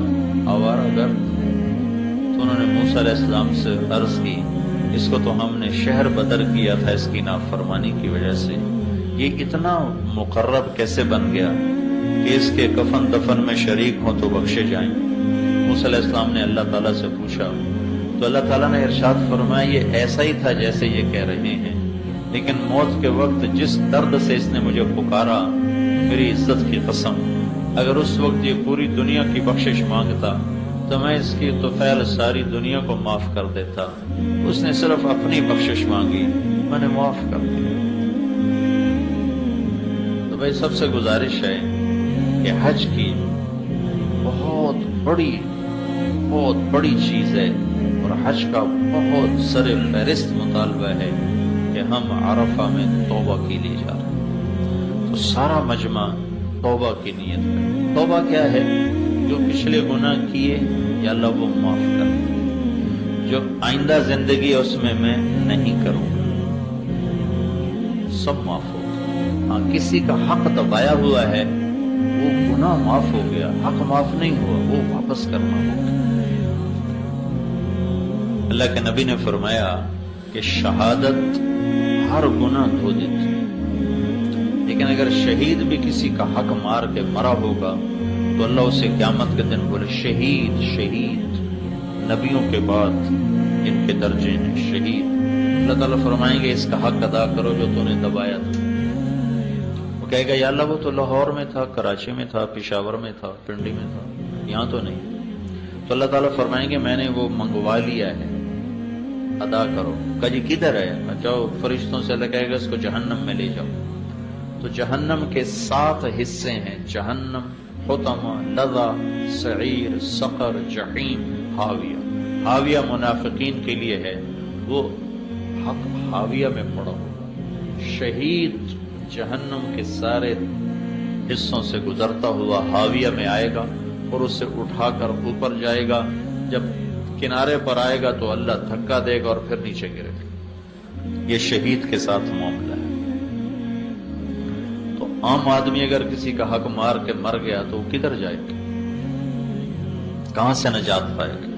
آوارہ گرد، تو انہوں نے موسیٰ علیہ السلام سے عرض کی، اس کو تو ہم نے شہر بدر کیا تھا اس کی نافرمانی کی وجہ سے، یہ اتنا مقرب کیسے بن گیا کہ اس کے کفن دفن میں شریک ہوں تو بخشے جائیں۔ موسیٰ علیہ السلام نے اللہ تعالیٰ سے پوچھا تو اللہ تعالیٰ نے ارشاد فرمایا، یہ ایسا ہی تھا جیسے یہ کہہ رہے ہیں، لیکن موت کے وقت جس درد سے اس نے مجھے پکارا، میری عزت کی قسم اگر اس وقت یہ پوری دنیا کی بخشش مانگتا تو میں اس کی طفیل ساری دنیا کو معاف کر دیتا، اس نے صرف اپنی بخشش مانگی، میں نے معاف کر دیا۔ تو بھائی سب سے گزارش ہے کہ حج کی بہت بڑی چیز ہے اور حج کا بہت سر فہرست مطالبہ ہے کہ ہم عرفہ میں توبہ کے لیے جا رہے ہیں۔ تو سارا مجمع توبہ کی نیت کرے۔ توبہ کیا ہے؟ جو پچھلے گناہ کیے یا اللہ وہ معاف کر دے، جو آئندہ زندگی اس میں نہیں کروں گا، سب معاف ہوگا۔ ہاں کسی کا حق دبایا ہوا ہے، وہ گناہ معاف ہو گیا، حق معاف نہیں ہوا، وہ واپس کرنا ہوگا۔ اللہ کے نبی نے فرمایا کہ شہادت ہر گناہ دھو دیتی، لیکن اگر شہید بھی کسی کا حق مار کے مرا ہوگا تو اللہ اسے قیامت کے دن بولے شہید نبیوں کے بعد ان کے درجے ہیں شہید۔ اللہ تعالیٰ فرمائیں گے اس کا حق ادا کرو جو تو نے دبایا تھا۔ وہ کہے گا یا اللہ وہ تو لاہور میں تھا، کراچی میں تھا، پشاور میں تھا، پنڈی میں تھا، یہاں تو نہیں۔ تو اللہ تعالیٰ فرمائیں گے میں نے وہ منگوا لیا ہے، ادا کرو۔ کہا جی کدھر ہے؟ جاؤ فرشتوں سے اللہ کہے گا اس کو جہنم میں لے جاؤ۔ تو جہنم کے 7 حصے ہیں، جہنم حطمہ، لظہ، سعیر، سقر، جحیم، حاویہ۔ حاویہ منافقین کے لیے ہے، وہ حق حاویہ میں پڑا ہوگا۔ شہید جہنم کے سارے حصوں سے گزرتا ہوا حاویہ میں آئے گا اور اسے اٹھا کر اوپر جائے گا۔ جب کنارے پر آئے گا تو اللہ دھکا دے گا اور پھر نیچے گرے گا۔ یہ شہید کے ساتھ معاملہ ہے۔ تو عام آدمی اگر کسی کا حق مار کے مر گیا تو وہ کدھر جائے گا؟ کہاں سے نجات پائے گا؟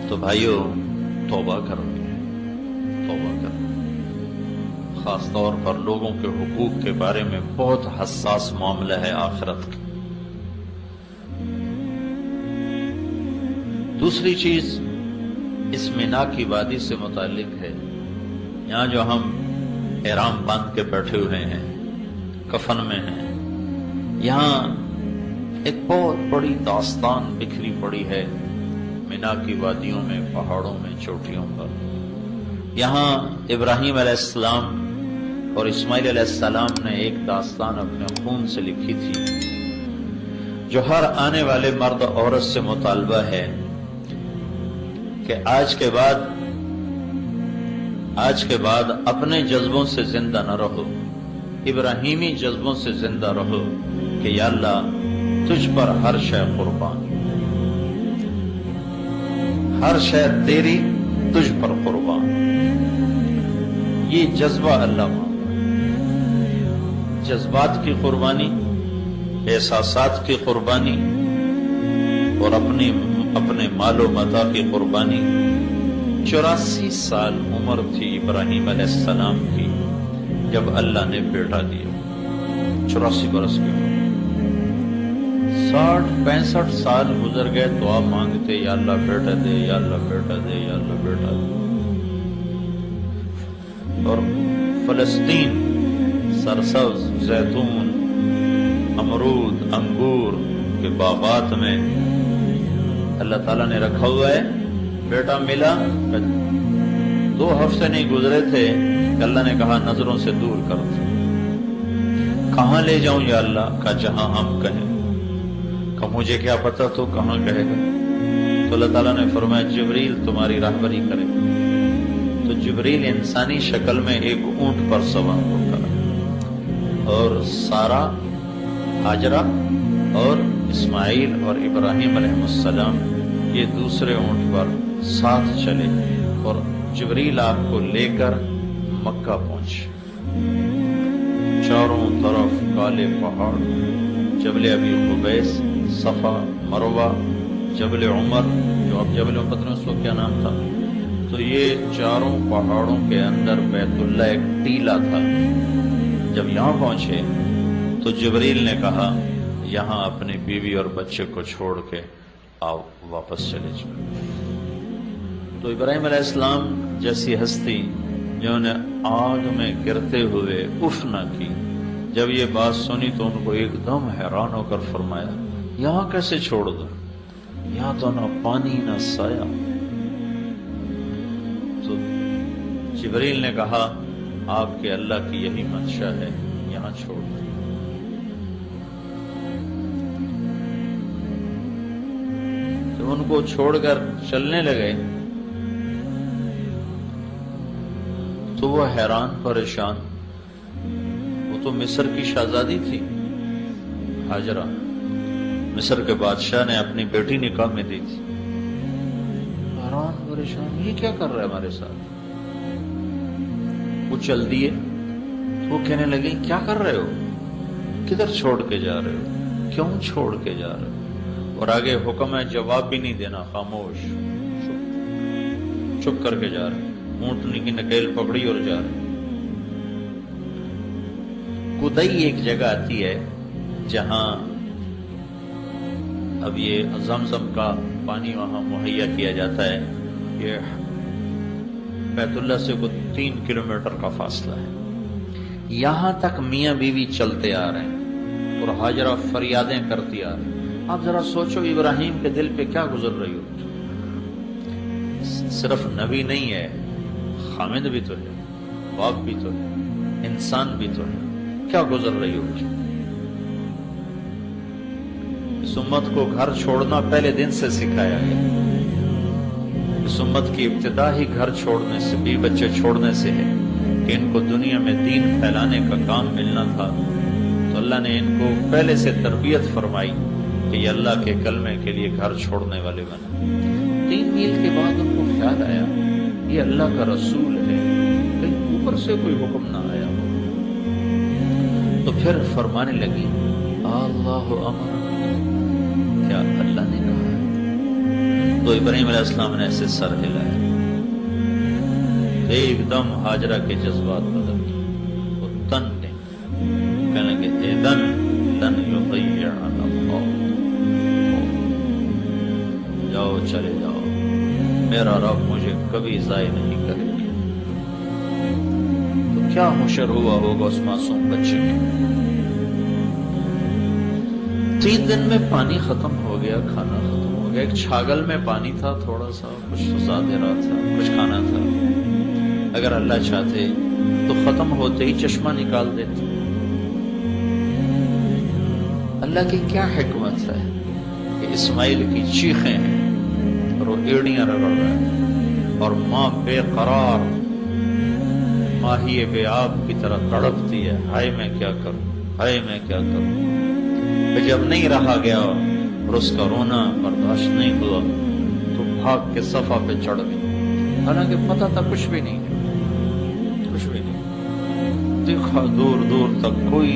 تو بھائیو، توبہ کرو، توبہ کرو۔ خاص طور پر لوگوں کے حقوق کے بارے میں بہت حساس معاملہ ہے آخرت کا۔ دوسری چیز اس مینا کی وادی سے متعلق ہے۔ یہاں جو ہم احرام باندھ کے بیٹھے ہوئے ہیں، کفن میں ہیں، یہاں ایک بہت بڑی داستان بکھری پڑی ہے مینا کی وادیوں میں، پہاڑوں میں، چوٹیوں پر۔ یہاں ابراہیم علیہ السلام اور اسماعیل علیہ السلام نے ایک داستان اپنے خون سے لکھی تھی، جو ہر آنے والے مرد عورت سے مطالبہ ہے کہ آج کے بعد اپنے جذبوں سے زندہ نہ رہو، ابراہیمی جذبوں سے زندہ رہو کہ یا اللہ تجھ پر ہر شے قربان، ہر شے تیری، تجھ پر قربان۔ یہ جذبہ اللہ مانگتا ہے، جذبات کی قربانی، احساسات کی قربانی اور اپنے مال و متاع کی قربانی۔ 84 سال عمر تھی ابراہیم علیہ السلام کی جب اللہ نے بیٹا دیا، 84 برس کی عمر۔ 60-65 سال گزر گئے، دعا مانگتے، یا اللہ بیٹا دے، یا اللہ بیٹا دے، یا اللہ بیٹا دے۔ اور فلسطین سرسبز زیتون، امرود، انگور کے باغات میں اللہ تعالیٰ نے رکھا ہوا ہے، بیٹا ملا۔ 2 ہفتے نہیں گزرے تھے کہ اللہ نے کہا نظروں سے دور کر دو۔ کہاں لے جاؤں یا اللہ؟ کہا جہاں ہم کہیں۔ کہ مجھے کیا پتا تو کہاں کہے گا؟ تو اللہ تعالیٰ نے فرمایا جبریل تمہاری راہبری کرے۔ تو جبریل انسانی شکل میں ایک اونٹ پر سوار ہو کر، اور سارا، ہاجرہ اور اسماعیل اور ابراہیم علیہ السلام یہ دوسرے اونٹ پر ساتھ چلے، اور جبریل آپ کو لے کر مکہ پہنچے۔ چاروں طرف کالے پہاڑ، جبل ابی قبیس، صفا، مروہ، جبل عمر، جو اب جبل عمر اس وقت کیا نام تھا۔ تو یہ چاروں پہاڑوں کے اندر بیت اللہ ایک ٹیلا تھا۔ جب یہاں پہنچے تو جبریل نے کہا یہاں اپنی بیوی اور بچے کو چھوڑ کے آؤ، واپس چلے جاؤ۔ تو ابراہیم علیہ السلام جیسی ہستی جنہوں نے آگ میں گرتے ہوئے اف نہ کی، جب یہ بات سنی تو ان کو ایک دم حیران ہو کر فرمایا یہاں کیسے چھوڑ دو؟ یہاں تو نہ پانی نہ سایہ۔ تو جبریل نے کہا آپ کے اللہ کی یہی منشا ہے، یہاں چھوڑ دو۔ جب ان کو چھوڑ کر چلنے لگے تو وہ حیران پریشان۔ وہ تو مصر کی شہزادی تھی ہاجرہ، مصر کے بادشاہ نے اپنی بیٹی نکاح میں دی تھی۔ حیران پریشان، یہ کیا کر رہا ہے ہمارے ساتھ؟ وہ چل دیے تو وہ کہنے لگے کیا کر رہے ہو؟ کدھر چھوڑ کے جا رہے ہو؟ کیوں چھوڑ کے جا رہے ہو؟ اور آگے حکم ہے جواب بھی نہیں دینا، خاموش، چپ کر کے جا رہے۔ اونٹنی کی نکیل پکڑی اور جا رہے۔ کدئی ایک جگہ آتی ہے جہاں اب یہ زمزم کا پانی وہاں مہیا کیا جاتا ہے۔ یہ بیت اللہ سے کوئی 3 کلومیٹر کا فاصلہ ہے۔ یہاں تک میاں بیوی چلتے آ رہے ہیں اور ہاجرہ فریادیں کرتی آ رہی ہیں۔ آپ ذرا سوچو ابراہیم کے دل پہ کیا گزر رہی ہو۔ صرف نبی نہیں ہے، خامد بھی تو ہے، باپ بھی تو ہے، انسان بھی تو ہے، کیا گزر رہی ہو۔ اس امت کو گھر چھوڑنا پہلے دن سے سکھایا گیا. اس امت کی ابتدا ہی گھر چھوڑنے سے، بیوی بچے چھوڑنے سے ہے کہ ان کو دنیا میں دین پھیلانے کا کام ملنا تھا. تو اللہ نے ان کو پہلے سے تربیت فرمائی کہ یہ اللہ کے کلمے کے لیے گھر چھوڑنے والے بنے. 3 میل کے بعد ان کو خیال آیا یہ اللہ کا رسول ہے، کہیں اوپر سے کوئی حکم نہ آیا. تو پھر فرمانے لگی اللہ امر، کیا اللہ نے کہا ہے؟ تو ابراہیم علیہ السلام نے ایسے سر ہلایا، ایک دم ہاجرہ کے جذبات بدل گئے. وہ تن نے کہنے لگے اذن لن یضیعنا اللہ، جاؤ چلے جاؤ، میرا رب مجھے کبھی ضائع نہیں کرے گا. تو کیا حشر ہوا ہوگا اس معصوم بچے کا. 3 دن میں پانی ختم ہو گیا، کھانا ختم ہو گیا. ایک چھاگل میں پانی تھا، تھوڑا سا کچھ فضا دے رہا تھا، کچھ کھانا تھا. اگر اللہ چاہتے تو ختم ہوتے ہی چشمہ نکال دیتے. اللہ کی کیا حکمت ہے کہ اسماعیل کی چیخیں ہیں اور وہ ایڑیاں رگڑ رہا ہے، اور ماں بے قرار ماہی بے آب کی طرح تڑپتی ہے، ہائے میں کیا کروں، ہائے میں کیا کروں. جب نہیں رہا گیا اور اس کا رونا برداشت نہیں ہوا تو بھاگ کے صفا پہ چڑھ گئی. حالانکہ پتہ تھا کچھ بھی نہیں، کچھ بھی نہیں. دیکھا دور دور تک کوئی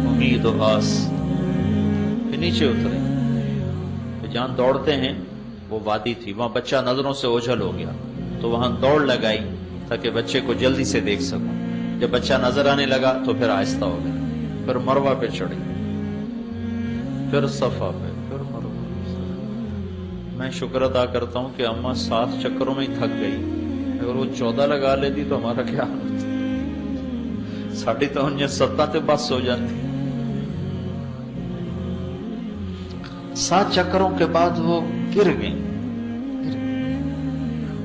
امید و آس. پھر نیچے اترے، جہاں دوڑتے ہیں وہ وادی تھی، وہاں بچہ نظروں سے اوجھل ہو گیا تو وہاں دوڑ لگائی تاکہ بچے کو جلدی سے دیکھ سکوں. جب بچہ نظر آنے لگا تو پھر آہستہ ہو گیا. پھر مروہ پہ چڑھی، پھر صفا پہ، پھر مروہ. میں شکر ادا کرتا ہوں کہ اماں 7 چکروں میں ہی تھک گئی. اگر وہ 14 لگا لیتی تو ہمارا کیا حال ہوتا. ساڑھی تو انہیں 7 تے بس ہو جاتی. 7 چکروں کے بعد وہ گر گئی.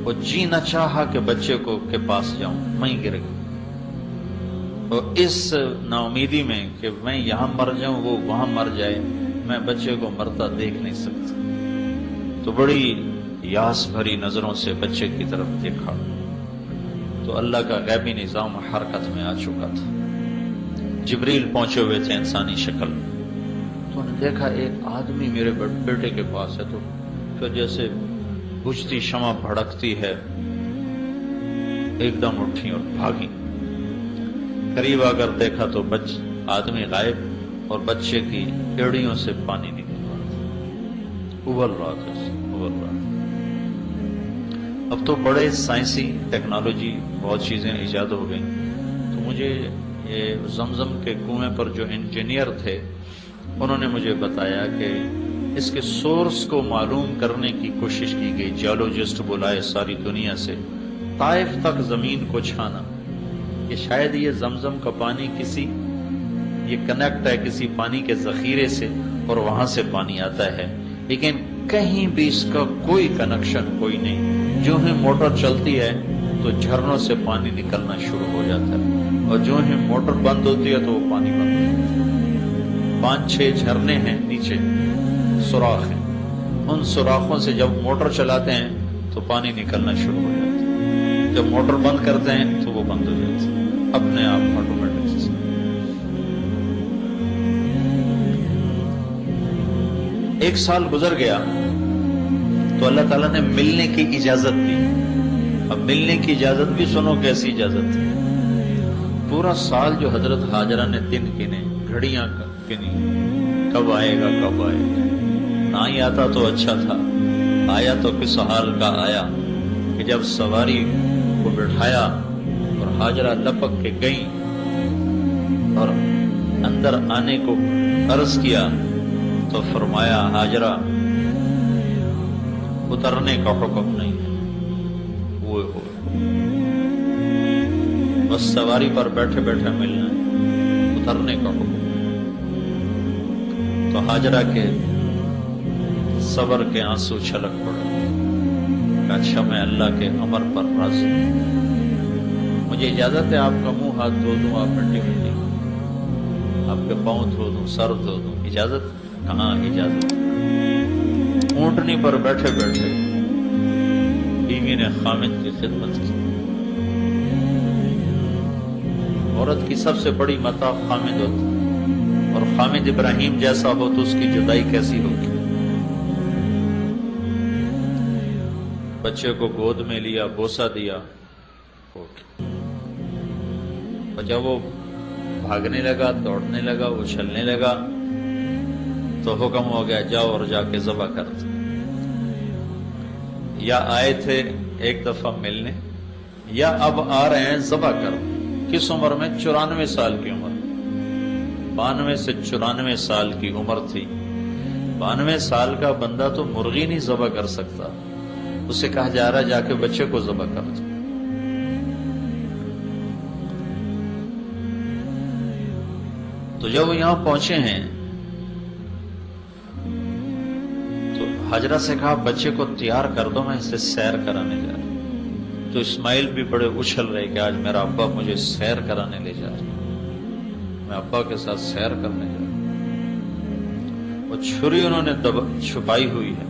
وہ جی نہ چاہا کہ بچے کو کے پاس جاؤں، میں گر گئی. اور اس نا امیدی میں کہ میں یہاں مر جاؤں وہ وہاں مر جائے، میں بچے کو مرتا دیکھ نہیں سکتا. تو بڑی یاس بھری نظروں سے بچے کی طرف دیکھا تو اللہ کا غیبی نظام حرکت میں آ چکا تھا. جبریل پہنچے ہوئے تھے انسانی شکل. تو نے دیکھا ایک آدمی میرے بیٹے کے پاس ہے. تو پھر جیسے بجھتی شمع بھڑکتی ہے، ایک دم اٹھی اور بھاگی. قریب آ کر دیکھا تو آدمی غائب اور بچے کی ایڑیوں سے پانی نکل رہا تھا، ابل رہا تھا. اب تو بڑے سائنسی ٹیکنالوجی بہت چیزیں ایجاد ہو گئیں. تو مجھے یہ زمزم کے کنویں پر جو انجینئر تھے انہوں نے مجھے بتایا کہ اس کے سورس کو معلوم کرنے کی کوشش کی گئی. جیولوجسٹ بلائے ساری دنیا سے، طائف تک زمین کو چھانا کہ شاید یہ زمزم کا پانی یہ کنیکٹ ہے کسی پانی کے ذخیرے سے اور وہاں سے پانی آتا ہے. لیکن کہیں بھی اس کا کوئی کنیکشن کوئی نہیں. جو ہی موٹر چلتی ہے تو جھرنوں سے پانی نکلنا شروع ہو جاتا ہے، اور جو ہی موٹر بند ہوتی ہے تو وہ پانی بند ہو جاتا ہے. 5-6 جھرنے ہیں نیچے، سوراخ ہیں. ان سوراخوں سے جب موٹر چلاتے ہیں تو پانی نکلنا شروع ہو جاتا ہے. جب موٹر بند کرتے ہیں تو وہ بند ہو جاتا ہے اپنے آپ آٹومیٹک. 1 سال گزر گیا تو اللہ تعالیٰ نے ملنے کی اجازت دی. اب ملنے کی اجازت بھی سنو کیسی اجازت تھی. پورا سال جو حضرت ہاجرہ نے دن گنے، گھڑیاں گنی، کب آئے گا کب آئے گا. نہ ہی آتا تو اچھا تھا، آیا تو کس حال کا آیا کہ جب سواری کو بٹھایا اور ہاجرہ لپک کے گئیں اور اندر آنے کو عرض کیا تو فرمایا ہاجرہ اترنے کا حکم نہیں ہے، وہ بس سواری پر بیٹھے بیٹھے ملنا ہے، اترنے کا حکم. تو ہاجرہ کے صبر کے آنسو چھلک پڑے. اچھا میں اللہ کے امر پر راضی ہوں، مجھے اجازت ہے آپ کا منہ ہاتھ دھو دوں، آپ مٹی مٹی آپ کے پاؤں دھو دوں، سر دھو دوں، اجازت. کہاں اجازت؟ اونٹنی پر بیٹھے بیٹھے بیوی نے خامد کی خدمت کی. عورت کی سب سے بڑی متاع خامد ہوتا ہے، اور خامد ابراہیم جیسا ہو تو اس کی جدائی کیسی ہوگی. بچے کو گود میں لیا، بوسہ دیا، اور جب وہ بھاگنے لگا، دوڑنے لگا، اچھلنے لگا تو حکم ہو گیا جاؤ اور جا کے ذبح کر دو. یا آئے تھے ایک دفعہ ملنے، یا اب آ رہے ہیں ذبح کر دو. کس عمر میں؟ 94 سال کی عمر. 92 سے 94 سال کی عمر تھی. 92 سال کا بندہ تو مرغی نہیں ذبح کر سکتا، اسے کہا جا رہا جا کے بچے کو ذبح کر دو. تو جب وہ یہاں پہنچے ہیں تو حجرہ سے کہا بچے کو تیار کر دو، میں اسے سیر کرانے جا رہا ہوں. تو اسماعیل بھی بڑے اچھل رہے کہ آج میرا ابا مجھے سیر کرانے لے جا رہا ہے، میں ابا کے ساتھ سیر کرنے جا رہا ہوں. وہ چھری انہوں نے چھپائی ہوئی ہے،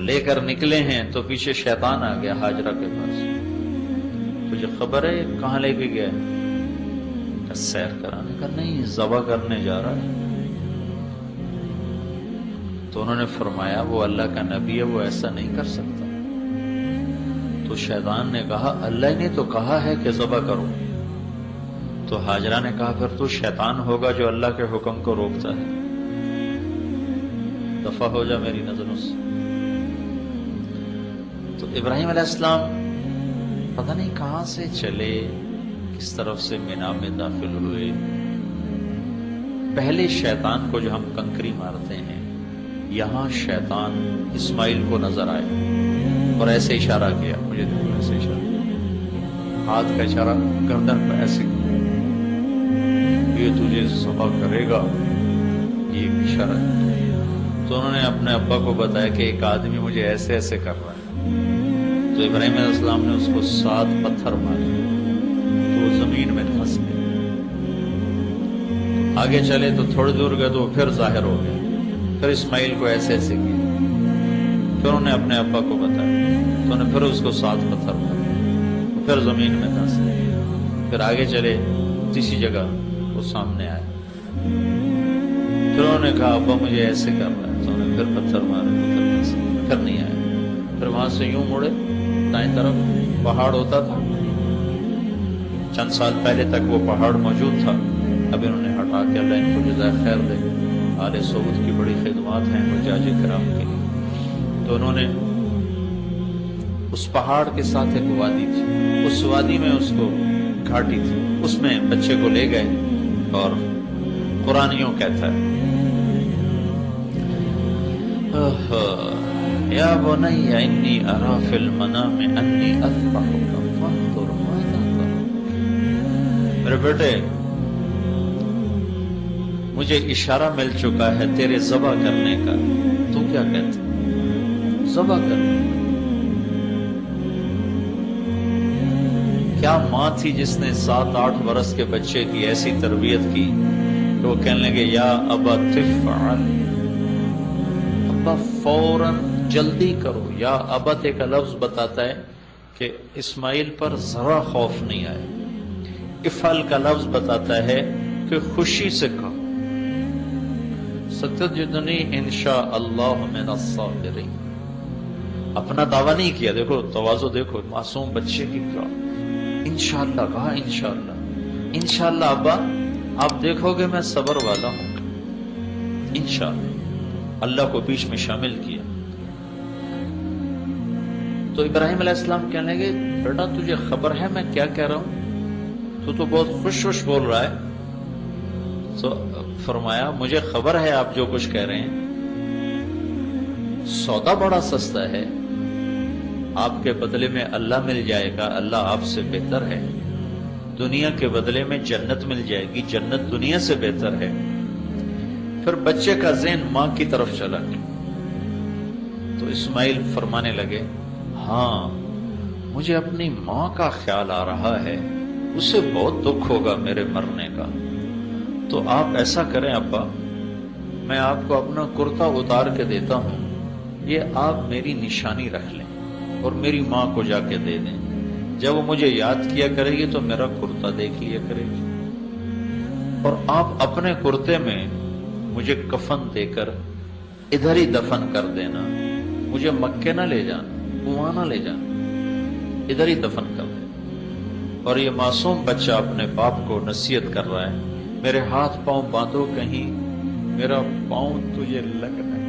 لے کر نکلے ہیں تو پیچھے شیطان آ گیا حاجرہ کے پاس. تجھے خبر ہے کہاں لے کے گیا؟ سیر کرانے کا. نہیں، ذبح کرنے جا رہا ہے. تو انہوں نے فرمایا وہ اللہ کا نبی ہے، وہ ایسا نہیں کر سکتا. تو شیطان نے کہا اللہ نے تو کہا ہے کہ ذبح کرو. تو حاجرہ نے کہا پھر تو شیطان ہوگا جو اللہ کے حکم کو روکتا ہے، دفع ہو جا میری نظروں سے. تو ابراہیم علیہ السلام پتہ نہیں کہاں سے چلے، کس طرف سے مینا میں داخل ہوئے. پہلے شیطان کو جو ہم کنکری مارتے ہیں، یہاں شیطان اسماعیل کو نظر آئے اور ایسے اشارہ کیا، مجھے دیکھو ایسے اشارہ، ہاتھ کا اشارہ گردن پہ ایسے کیا، یہ تجھے ذبح کرے گا، یہ ایک اشارہ ہے. تو انہوں نے اپنے ابا کو بتایا کہ ایک آدمی مجھے ایسے ایسے کر رہا ہے. تو ابراہیم علیہ السلام نے اس کو 7 پتھر مارے تو وہ زمین میں پھنس گئے. آگے چلے تو تھوڑی دور گئے تو وہ پھر ظاہر ہو گیا. پھر اسماعیل کو ایسے ایسے کیا. پھر انہوں نے اپنے ابا کو بتایا تو انہوں نے پھر اس کو 7 پتھر مارے، پھر زمین میں پھنس گئے. پھر آگے چلے، تیسری جگہ وہ سامنے آئے. پھر انہوں نے کہا ابا مجھے ایسے کر رہا ہے. تو انہوں نے پھر پتھر مارے، پھر نہیں آئے. پھر وہاں سے یوں مڑے، دائیں طرف پہاڑ ہوتا تھا. چند سال پہلے تک وہ پہاڑ موجود تھا، اب انہوں نے ہٹا کے، اللہ ان کو جزائے خیر دے، آل سعود کی بڑی خدمات ہیں حجاج کرام کے لیے. تو انہوں نے اس پہاڑ کے ساتھ ایک وادی تھی، اس وادی میں اس کو گھاٹی تھی، اس میں بچے کو لے گئے. اور قرآن یوں کہتا ہے یا بنی انی ارا فی المنام انی اذبحک فانظر ماذا ترى. میرے بیٹے مجھے اشارہ مل چکا ہے تیرے ذبح کرنے کا، تو کیا کہتا؟ ذبح کرنے. کیا ماں تھی جس نے 7-8 برس کے بچے کی ایسی تربیت کی کہ وہ کہنے لگے یا ابا تفعل، ابا فوراً جلدی کرو. یا ابت ایک لفظ بتاتا ہے کہ اسماعیل پر ذرا خوف نہیں آیا. افعل کا لفظ بتاتا ہے کہ خوشی سے کہو ستجدنی انشاء اللہ من الصابرین. اپنا دعویٰ نہیں کیا. دیکھو تواضع، دیکھو معصوم بچے کی کیا انشاءاللہ کہا. انشاءاللہ، انشاءاللہ ابا آپ دیکھو گے میں صبر والا ہوں. انشاءاللہ اللہ کو بیچ میں شامل کیا. تو ابراہیم علیہ السلام کہنے لگے بیٹا تجھے خبر ہے میں کیا کہہ رہا ہوں؟ تو بہت خوش بول رہا ہے. تو فرمایا مجھے خبر ہے آپ جو کچھ کہہ رہے ہیں، سودا بڑا سستا ہے، آپ کے بدلے میں اللہ مل جائے گا، اللہ آپ سے بہتر ہے. دنیا کے بدلے میں جنت مل جائے گی، جنت دنیا سے بہتر ہے. پھر بچے کا ذہن ماں کی طرف چلا گیا. تو اسماعیل فرمانے لگے ہاں مجھے اپنی ماں کا خیال آ رہا ہے، اسے بہت دکھ ہوگا میرے مرنے کا. تو آپ ایسا کریں ابا، میں آپ کو اپنا کرتا اتار کے دیتا ہوں، یہ آپ میری نشانی رکھ لیں اور میری ماں کو جا کے دے دیں، جب وہ مجھے یاد کیا کرے گی تو میرا کرتا دیکھ لیا کرے گی، اور آپ اپنے کرتے میں مجھے کفن دے کر ادھر ہی دفن کر دینا، مجھے مکے نہ لے جانا، وہاں نہ لے جانا، ادھر ہی دفن کر دینا۔ اور یہ معصوم بچہ اپنے باپ کو نصیحت کر رہا ہے، میرے ہاتھ پاؤں باندھو، کہیں میرا پاؤں تجھے لگ رہا ہے۔